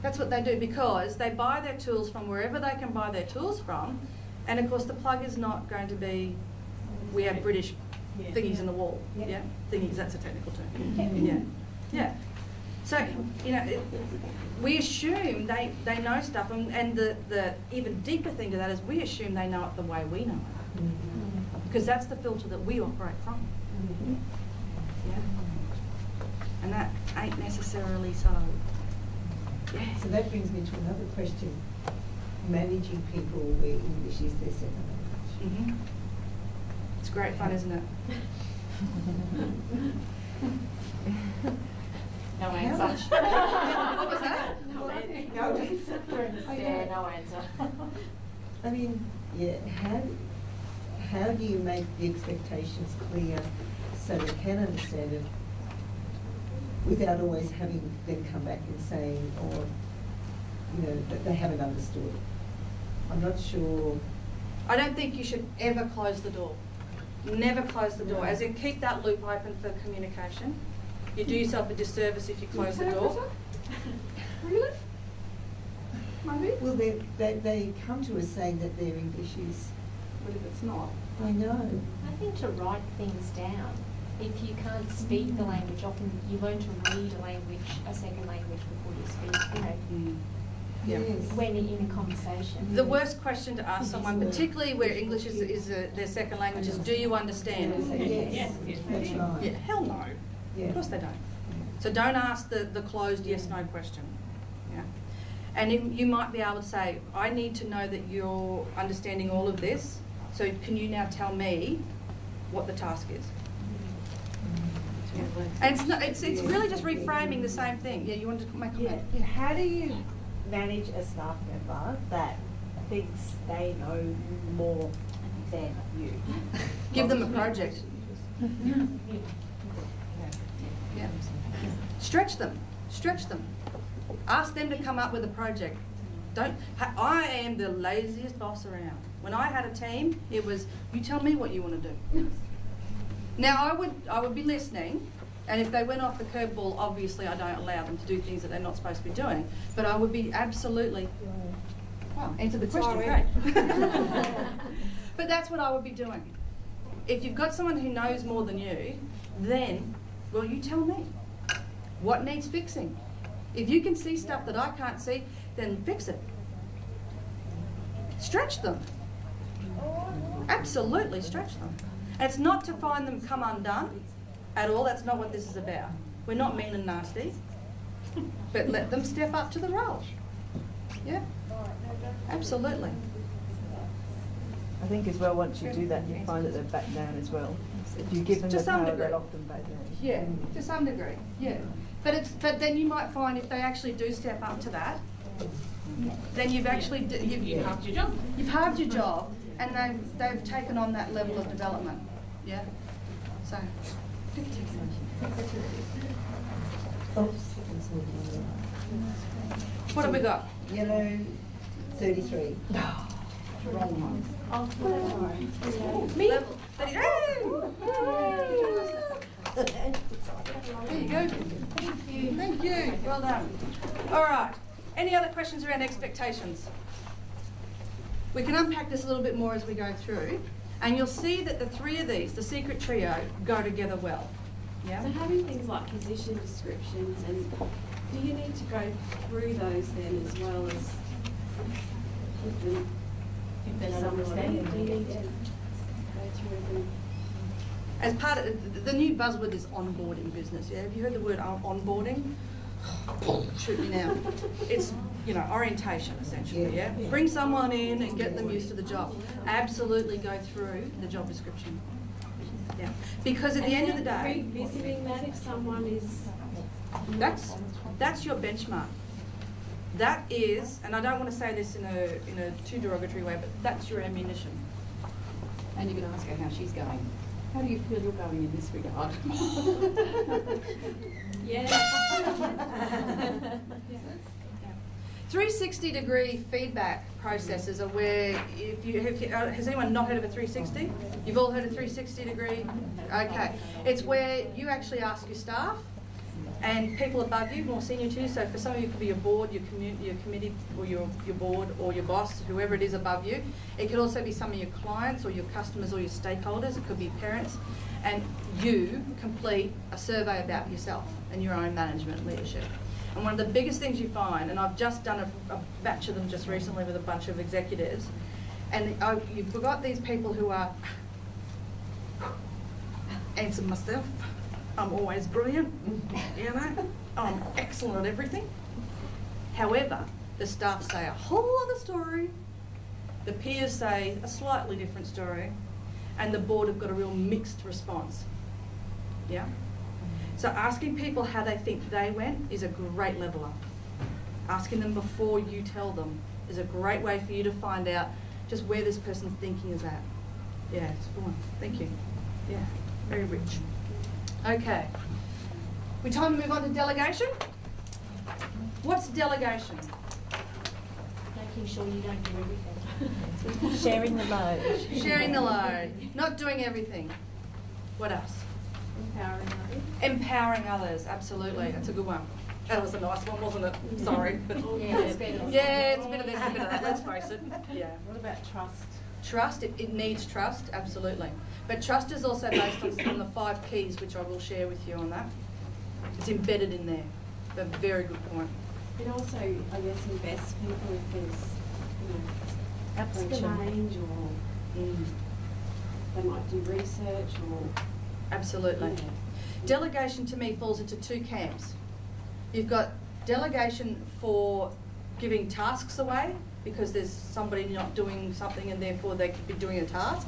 That's what they do because they buy their tools from wherever they can buy their tools from, and of course the plug is not going to be. We have British thingies in the wall. Yeah, thingies. That's a technical term. Yeah. So, we assume they know stuff, and the even deeper thing to that is we assume they know it the way we know it. Because that's the filter that we operate from. Yeah? And that ain't necessarily so. Yeah. So that brings me to another question. Managing people where English is their second language. It's great fun, isn't it? No answer. What was that? Well, comment. No. We're in the stare, no answer. I mean, yeah, how do you make the expectations clear so they can understand it without always having them come back and saying, or, you know, that they haven't understood? I'm not sure. I don't think you should ever close the door. Never close the door. As in, keep that loop open for communication. You do yourself a disservice if you close the door. Really? Maybe? Well, they come to us saying that their English is, But if it's not, I know. I think to write things down. If you can't speak the language, often you learn to read a language, a second language before you speak, you know, Yes. when in a conversation. The worst question to ask someone, particularly where English is their second language, is, do you understand? Yes, that's right. Yeah, hell no. Yeah. Of course they don't. So don't ask the closed yes/no question. Yeah. And you might be able to say, I need to know that you're understanding all of this, so can you now tell me what the task is? And it's really just reframing the same thing. Yeah, you wanted to make a comment? Yeah. How do you manage a staff member that thinks they know more than you? Give them a project. Yeah. Stretch them. Stretch them. Ask them to come up with a project. I am the laziest boss around. When I had a team, it was, you tell me what you want to do. Now I would be listening, and if they went off the curveball, obviously I don't allow them to do things that they're not supposed to be doing. But I would be absolutely, wow, answer the question, great. But that's what I would be doing. If you've got someone who knows more than you, then, well, you tell me what needs fixing. If you can see stuff that I can't see, then fix it. Stretch them. Absolutely stretch them. And it's not to find them come undone at all. That's not what this is about. We're not mean and nasty. But let them step up to the role. Yeah? Absolutely. I think as well, once you do that, you find that they're back down as well. If you give them To the some power, degree. they'll often back down. Yeah, to some degree, yeah. But then you might find if they actually do step up to that, then you've actually you've halved your job. You've halved your job, and they've taken on that level of development. Yeah. So. What have we got? Yellow, 33. Wrong one. Me? Level 30. There you go. Thank you. Thank you. Well done. All right. Any other questions around expectations? We can unpack this a little bit more as we go through, and you'll see that the three of these, the secret trio, go together well. Yeah. So having things like position descriptions, and do you need to go through those then as well as give them some understanding? Do you need to go through them? As part of the new buzzword is onboarding business. Yeah, have you heard the word onboarding? Shoot me now. It's orientation essentially. Yeah, bring someone in and get them used to the job. Absolutely go through the job description. Yeah, because at the end of the day, Revisiting that if someone is. that's your benchmark. That is, and I don't want to say this in a too derogatory way, but that's your ammunition. and you can ask her how she's going. How do you feel you're going in this regard? Yes. 360-degree feedback processes are where, has anyone not heard of a 360? You've all heard of 360-degree? Okay. It's where you actually ask your staff and people above you, more senior to you. So for some of you, it could be your board, your committee, or your board, or your boss, whoever it is above you. It could also be some of your clients or your customers or your stakeholders. It could be parents. And you complete a survey about yourself and your own management leadership. And one of the biggest things you find, and I've just done a batch of them just recently with a bunch of executives, and you've got these people who are, answer myself, I'm always brilliant, I'm excellent at everything. However, the staff say a whole other story, the peers say a slightly different story, and the board have got a real mixed response. Yeah? So asking people how they think they went is a great level up. Asking them before you tell them is a great way for you to find out just where this person's thinking is at. Yeah, it's a good one. Thank you. Yeah, very rich. Okay. We time to move on to delegation. What's delegation? Making sure you don't do everything. Sharing the load. Sharing the load. Not doing everything. What else? Empowering others. Empowering others. Absolutely. That's a good one. That was a nice one, wasn't it? Sorry. Yeah, it's better. Yeah, it's a bit of this, a bit of that. Let's face it. Yeah. What about trust? Trust, it needs trust, absolutely. But trust is also based on the 5 keys, which I will share with you on that. It's embedded in there. A very good point. It also, I guess, invests people if there's, you know, Absolutely. change or they might do research or... Absolutely. Yeah. Delegation to me falls into 2 camps. You've got delegation for giving tasks away because there's somebody not doing something and therefore they could be doing a task.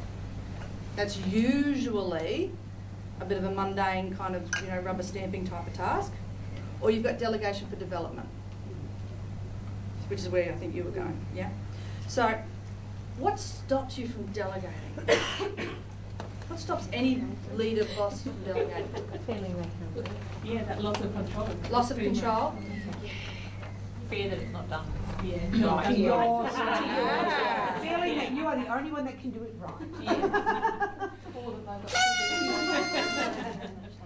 That's usually a bit of a mundane kind of, you know, rubber stamping type of task. Or you've got delegation for development, which is where I think you were going, yeah? So, what stops you from delegating? What stops any leader, boss from delegating? Feeling they can't. Yeah, that loss of control. Loss of control? Fear that it's not done. Yeah. Right. Yours. Ah. Feeling that you are the only one that can do it right.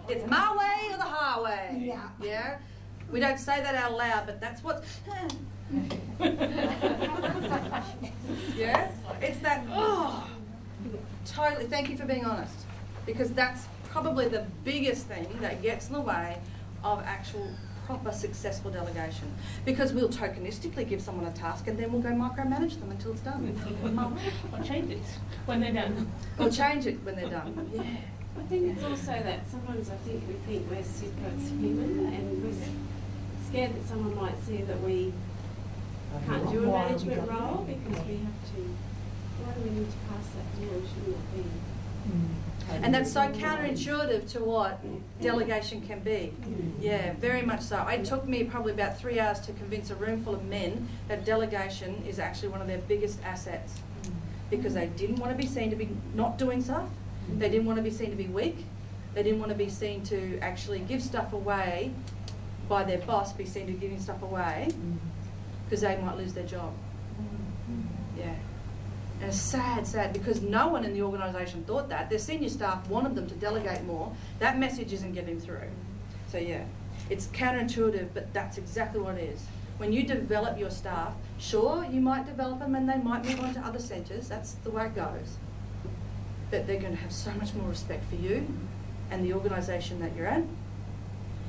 It's my way or the highway. Yeah. Yeah? We don't say that out loud, but that's what's... Yeah? It's that, oh, totally, thank you for being honest. Because that's probably the biggest thing that gets in the way of actual proper successful delegation. Because we'll tokenistically give someone a task and then we'll go micromanage them until it's done. Or change it when they're done. Or change it when they're done. Yeah. I think it's also that sometimes I think we think we're superhuman and we're scared that someone might see that we can't do a management role because we have to, why do we need to pass that down? Shouldn't it be? And that's so counterintuitive to what delegation can be. Yeah, very much so. It took me probably about 3 hours to convince a room full of men that delegation is actually one of their biggest assets. Because they didn't want to be seen to be not doing stuff. They didn't want to be seen to be weak. They didn't want to be seen to actually give stuff away by their boss, be seen to giving stuff away because they might lose their job. Yeah. And it's sad, because no one in the organisation thought that. Their senior staff wanted them to delegate more. That message isn't getting through. So yeah, it's counterintuitive, but that's exactly what it is. When you develop your staff, sure, you might develop them and they might move on to other centres. That's the way it goes. But they're going to have so much more respect for you and the organisation that you're in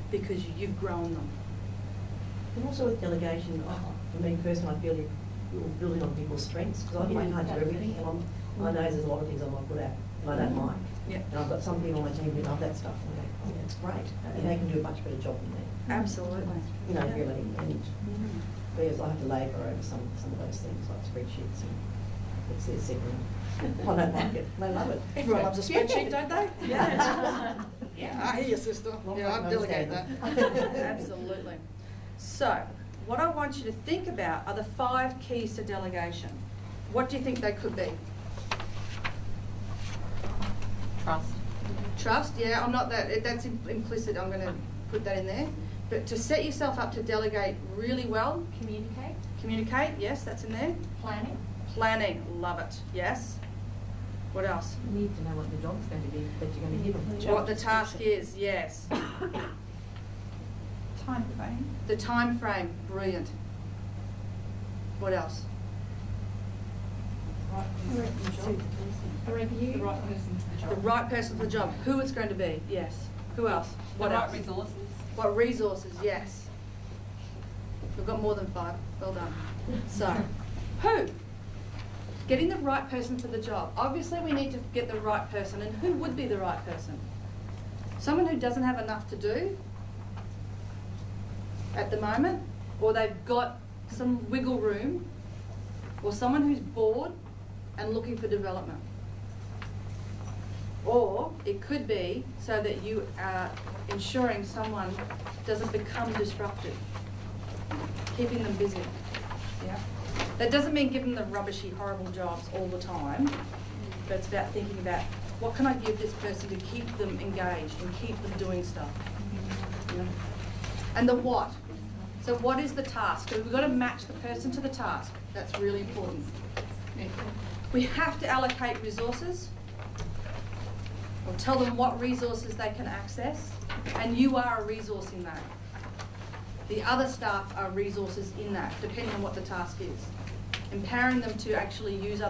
because you've grown them. And also with delegation, for me personally, I feel you're building on people's strengths because I can't do everything, and I know there's a lot of things I'm not good at and I don't like. Yeah. And I've got some people on my team who love that stuff, and I go, oh, that's great, and they can do a much better job than me. Absolutely. You know, really. And whereas I have to labour over some of those things like spreadsheets and it's their secret. I don't like it. They love it. Everyone loves a spreadsheet, don't they? Yeah. Yeah, I hear you, sister. Yeah, I delegate that. Absolutely. So, what I want you to think about are the 5 keys to delegation. What do you think they could be? Trust. Trust, yeah, I'm not that, that's implicit, I'm going to put that in there. But to set yourself up to delegate really well, Communicate. communicate, yes, that's in there. Planning. Planning, love it, yes. What else? You need to know what the job's going to be that you're going to give them. What the task is, yes. Time frame. The time frame, brilliant. What else? A review. The right person for the job. The right person for the job. Who it's going to be, yes. Who else? What the right else? resources. What resources, yes. We've got more than 5. Well done. So, who? Getting the right person for the job. Obviously, we need to get the right person. And who would be the right person? Someone who doesn't have enough to do at the moment, or they've got some wiggle room, or someone who's bored and looking for development. Or it could be so that you are ensuring someone doesn't become disruptive. Keeping them busy. Yeah. That doesn't mean giving them rubbishy, horrible jobs all the time, but it's about thinking about what can I give this person to keep them engaged and keep them doing stuff. Yeah. And the what. So what is the task? So we've got to match the person to the task. That's really important. We have to allocate resources, or tell them what resources they can access, and you are a resource in that. The other staff are resources in that, depending on what the task is. Empowering them to actually use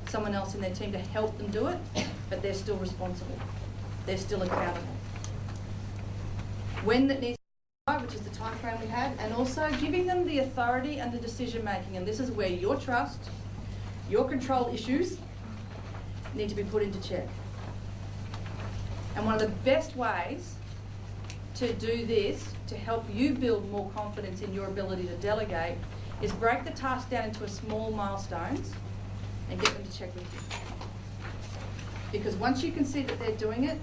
someone else in their team to help them do it, but they're still responsible. They're still accountable. When that needs to be, which is the time frame we had, and also giving them the authority and the decision making, and this is where your trust, your control issues need to be put into check. And one of the best ways to do this, to help you build more confidence in your ability to delegate, is break the task down into small milestones and get them to check with you. Because once you can see that they're doing it,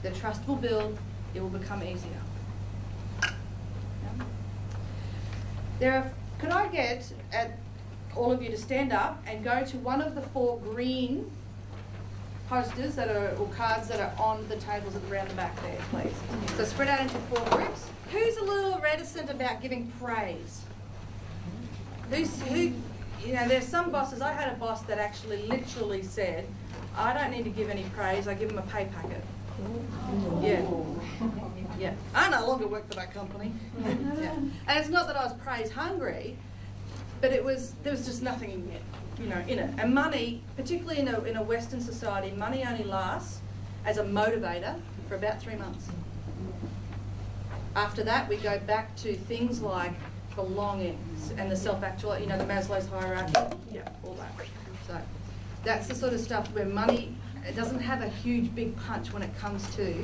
the trust will build, it will become easier. Yeah? Could I get all of you to stand up and go to one of the 4 green posters or cards that are on the tables around the back there, please. So spread out into 4 groups. Who's a little reticent about giving praise? There's some bosses. I had a boss that actually literally said, I don't need to give any praise, I give them a pay packet. Yeah. I no longer work for that company. Yeah. And it's not that I was praise hungry, but there was just nothing in it. And money, particularly in a Western society, money only lasts as a motivator for about 3 months. After that, we go back to things like belonging and the self-actual, the Maslow's hierarchy, all that. So that's the sort of stuff where money, it doesn't have a huge big punch when it comes to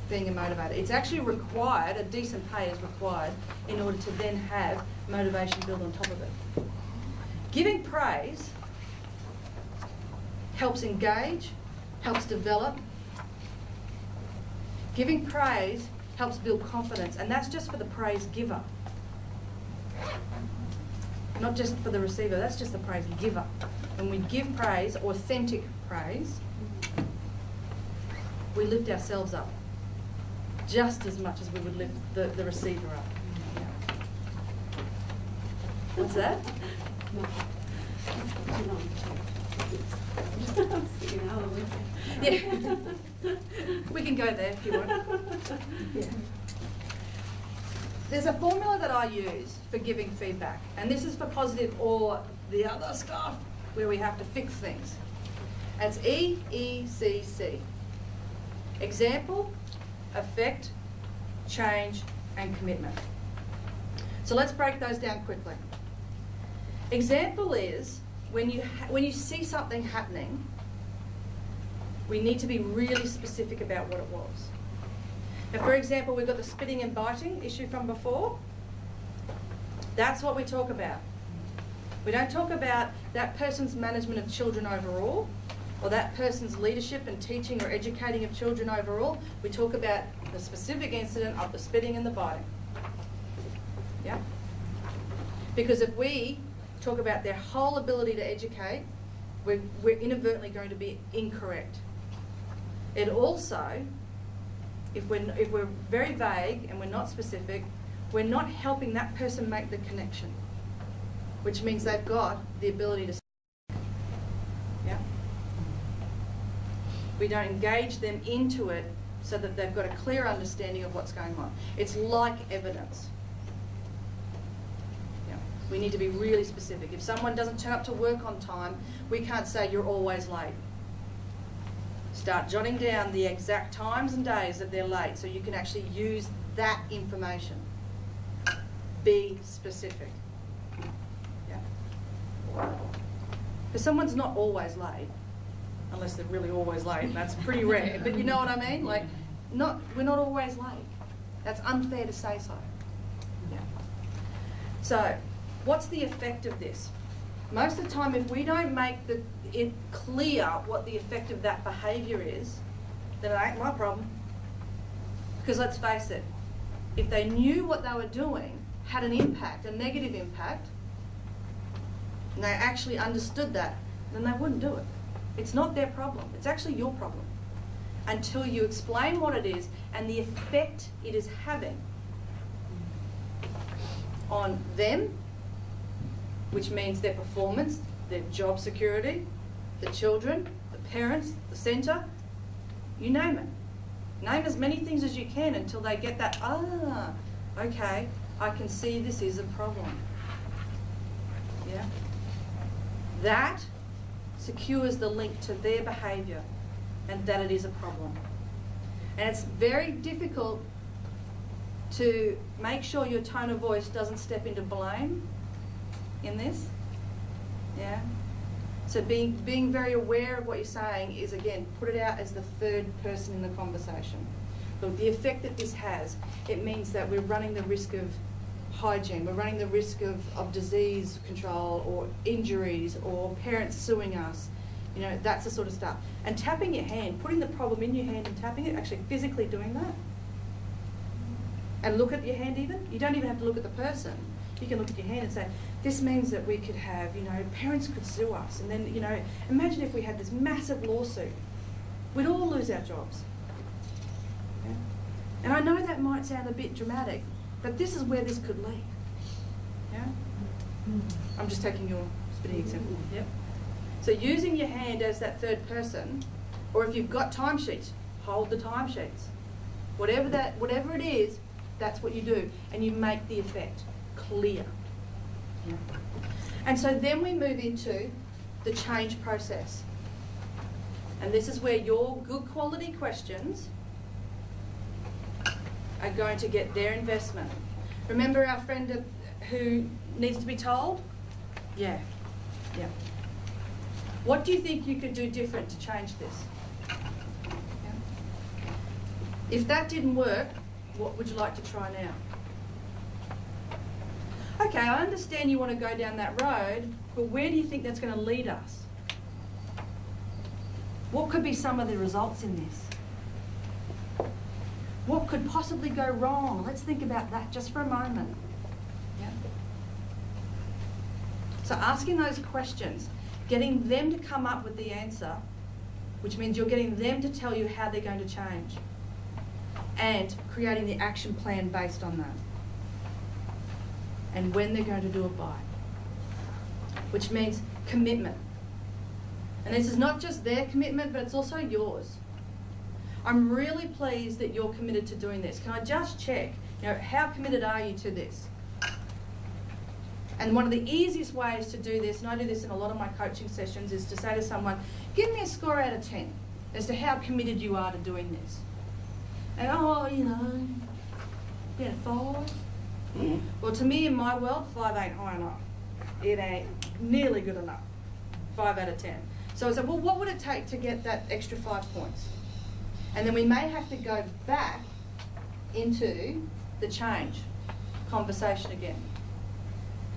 being a motivator. It's actually required, a decent pay is required in order to then have motivation built on top of it. Giving praise helps engage, helps develop. Giving praise helps build confidence, and that's just for the praise giver. Not just for the receiver, that's just the praise giver. When we give praise, authentic praise, we lift ourselves up just as much as we would lift the receiver up. Yeah. What's that? Yeah. We can go there if you want. Yeah. There's a formula that I use for giving feedback, and this is for positive or the other stuff where we have to fix things. And it's EECC. Example, effect, change, and commitment. So let's break those down quickly. Example is when you see something happening, we need to be really specific about what it was. Now, for example, we've got the spitting and biting issue from before. That's what we talk about. We don't talk about that person's management of children overall, or that person's leadership and teaching or educating of children overall. We talk about the specific incident of the spitting and the biting. Yeah? Because if we talk about their whole ability to educate, we're inadvertently going to be incorrect. It also, if we're very vague and we're not specific, we're not helping that person make the connection, which means they've got the ability to. Yeah. We don't engage them into it so that they've got a clear understanding of what's going on. It's like evidence. Yeah. We need to be really specific. If someone doesn't turn up to work on time, we can't say you're always late. Start jotting down the exact times and days that they're late so you can actually use that information. Be specific. Yeah. Because someone's not always late, unless they're really always late, and that's pretty rare. But you know what I mean? Like, we're not always late. That's unfair to say so. Yeah. So, what's the effect of this? Most of the time, if we don't make it clear what the effect of that behaviour is, then it ain't my problem. Because let's face it, if they knew what they were doing, had an impact, a negative impact, and they actually understood that, then they wouldn't do it. It's not their problem. It's actually your problem. Until you explain what it is and the effect it is having on them, which means their performance, their job security, the children, the parents, the centre, you name it. Name as many things as you can until they get that, okay, I can see this is a problem. Yeah? That secures the link to their behaviour and that it is a problem. And it's very difficult to make sure your tone of voice doesn't step into blame in this. Yeah? So being very aware of what you're saying is, again, put it out as the third person in the conversation. Look, the effect that this has, it means that we're running the risk of hygiene, we're running the risk of disease control or injuries or parents suing us. You know, that's the sort of stuff. And tapping your hand, putting the problem in your hand and tapping it, actually physically doing that. And look at your hand even. You don't even have to look at the person. You can look at your hand and say, this means that we could have, you know, parents could sue us. And then, you know, imagine if we had this massive lawsuit. We'd all lose our jobs. Okay? And I know that might sound a bit dramatic, but this is where this could lead. Yeah? I'm just taking your spitting example. Yep. So using your hand as that third person, or if you've got timesheets, hold the timesheets. Whatever it is, that's what you do. And you make the effect clear. Yeah. And so then we move into the change process. And this is where your good quality questions are going to get their investment. Remember our friend who needs to be told? Yeah. Yeah. What do you think you could do different to change this? Yeah. If that didn't work, what would you like to try now? Okay, I understand you want to go down that road, but where do you think that's going to lead us? What could be some of the results in this? What could possibly go wrong? Let's think about that just for a moment. Yeah. So asking those questions, getting them to come up with the answer, which means you're getting them to tell you how they're going to change, and creating the action plan based on that, and when they're going to do it by, which means commitment. And this is not just their commitment, but it's also yours. I'm really pleased that you're committed to doing this. Can I just check, you know, how committed are you to this? And one of the easiest ways to do this, and I do this in a lot of my coaching sessions, is to say to someone, give me a score out of 10 as to how committed you are to doing this. And, you know, yeah, 5. Yeah. Well, to me, in my world, 5 ain't high enough. It ain't nearly good enough. 5 out of 10. So I said, well, what would it take to get that extra 5 points? And then we may have to go back into the change conversation again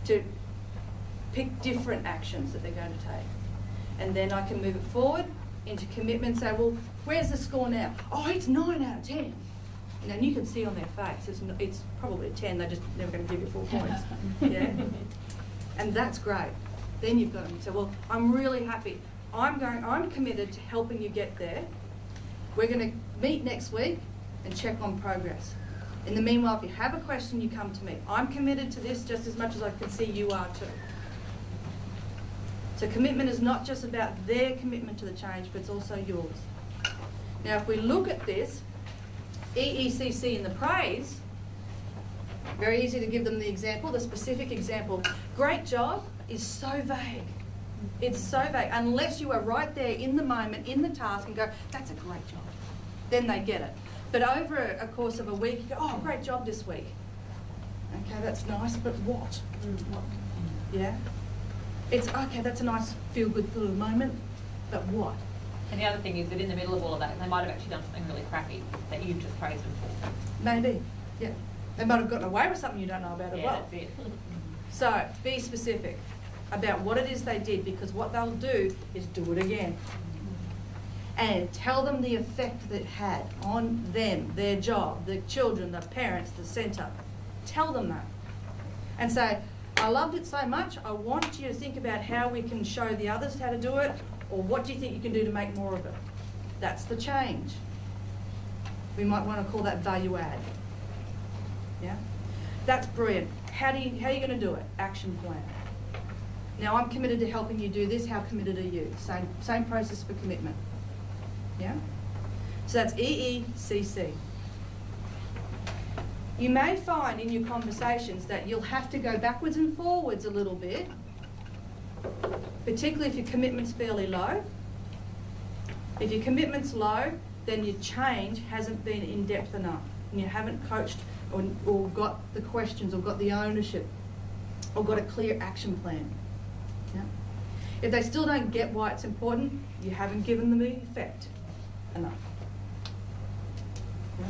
to pick different actions that they're going to take. And then I can move it forward into commitment and say, well, where's the score now? Oh, it's 9 out of 10. And you can see on their face, it's probably a 10, they're just never going to give you 4 points. Yeah? And that's great. Then you've got them. So, well, I'm really happy. I'm committed to helping you get there. We're going to meet next week and check on progress. In the meanwhile, if you have a question, you come to me. I'm committed to this just as much as I can see you are too. So commitment is not just about their commitment to the change, but it's also yours. Now, if we look at this, EECC in the praise, very easy to give them the example, the specific example. Great job is so vague. It's so vague. Unless you are right there in the moment, in the task, and go, that's a great job. Then they get it. But over a course of a week, you go, oh, great job this week. Okay, that's nice, but what? Yeah? It's, okay, that's a nice feel-good little moment, but what? And the other thing is that in the middle of all of that, they might have actually done something really crappy that you've just praised them for. Maybe, yeah. They might have gotten away with something you don't know about as well. That's it. So, be specific about what it is they did, because what they'll do is do it again. And tell them the effect that it had on them, their job, the children, the parents, the centre. Tell them that. and say, I loved it so much, I want you to think about how we can show the others how to do it, or what do you think you can do to make more of it? That's the change. We might want to call that value add. Yeah? That's brilliant. How are you going to do it? Action plan. Now, I'm committed to helping you do this. How committed are you? Same process for commitment. Yeah? So that's EECC. You may find in your conversations that you'll have to go backwards and forwards a little bit, particularly if your commitment's fairly low. If your commitment's low, then your change hasn't been in depth enough, and you haven't coached or got the questions or got the ownership or got a clear action plan. Yeah? If they still don't get why it's important, you haven't given them the effect enough. Yeah?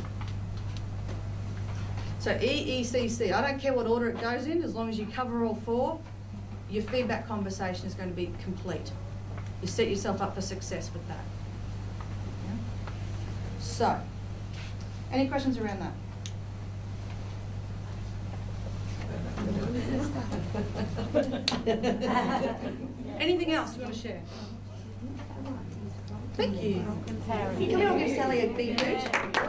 So EECC, I don't care what order it goes in, as long as you cover all four, your feedback conversation is going to be complete. You set yourself up for success with that. Yeah? So, any questions around that? Anything else you want to share? Thank you. Can we all give Sally a big boot?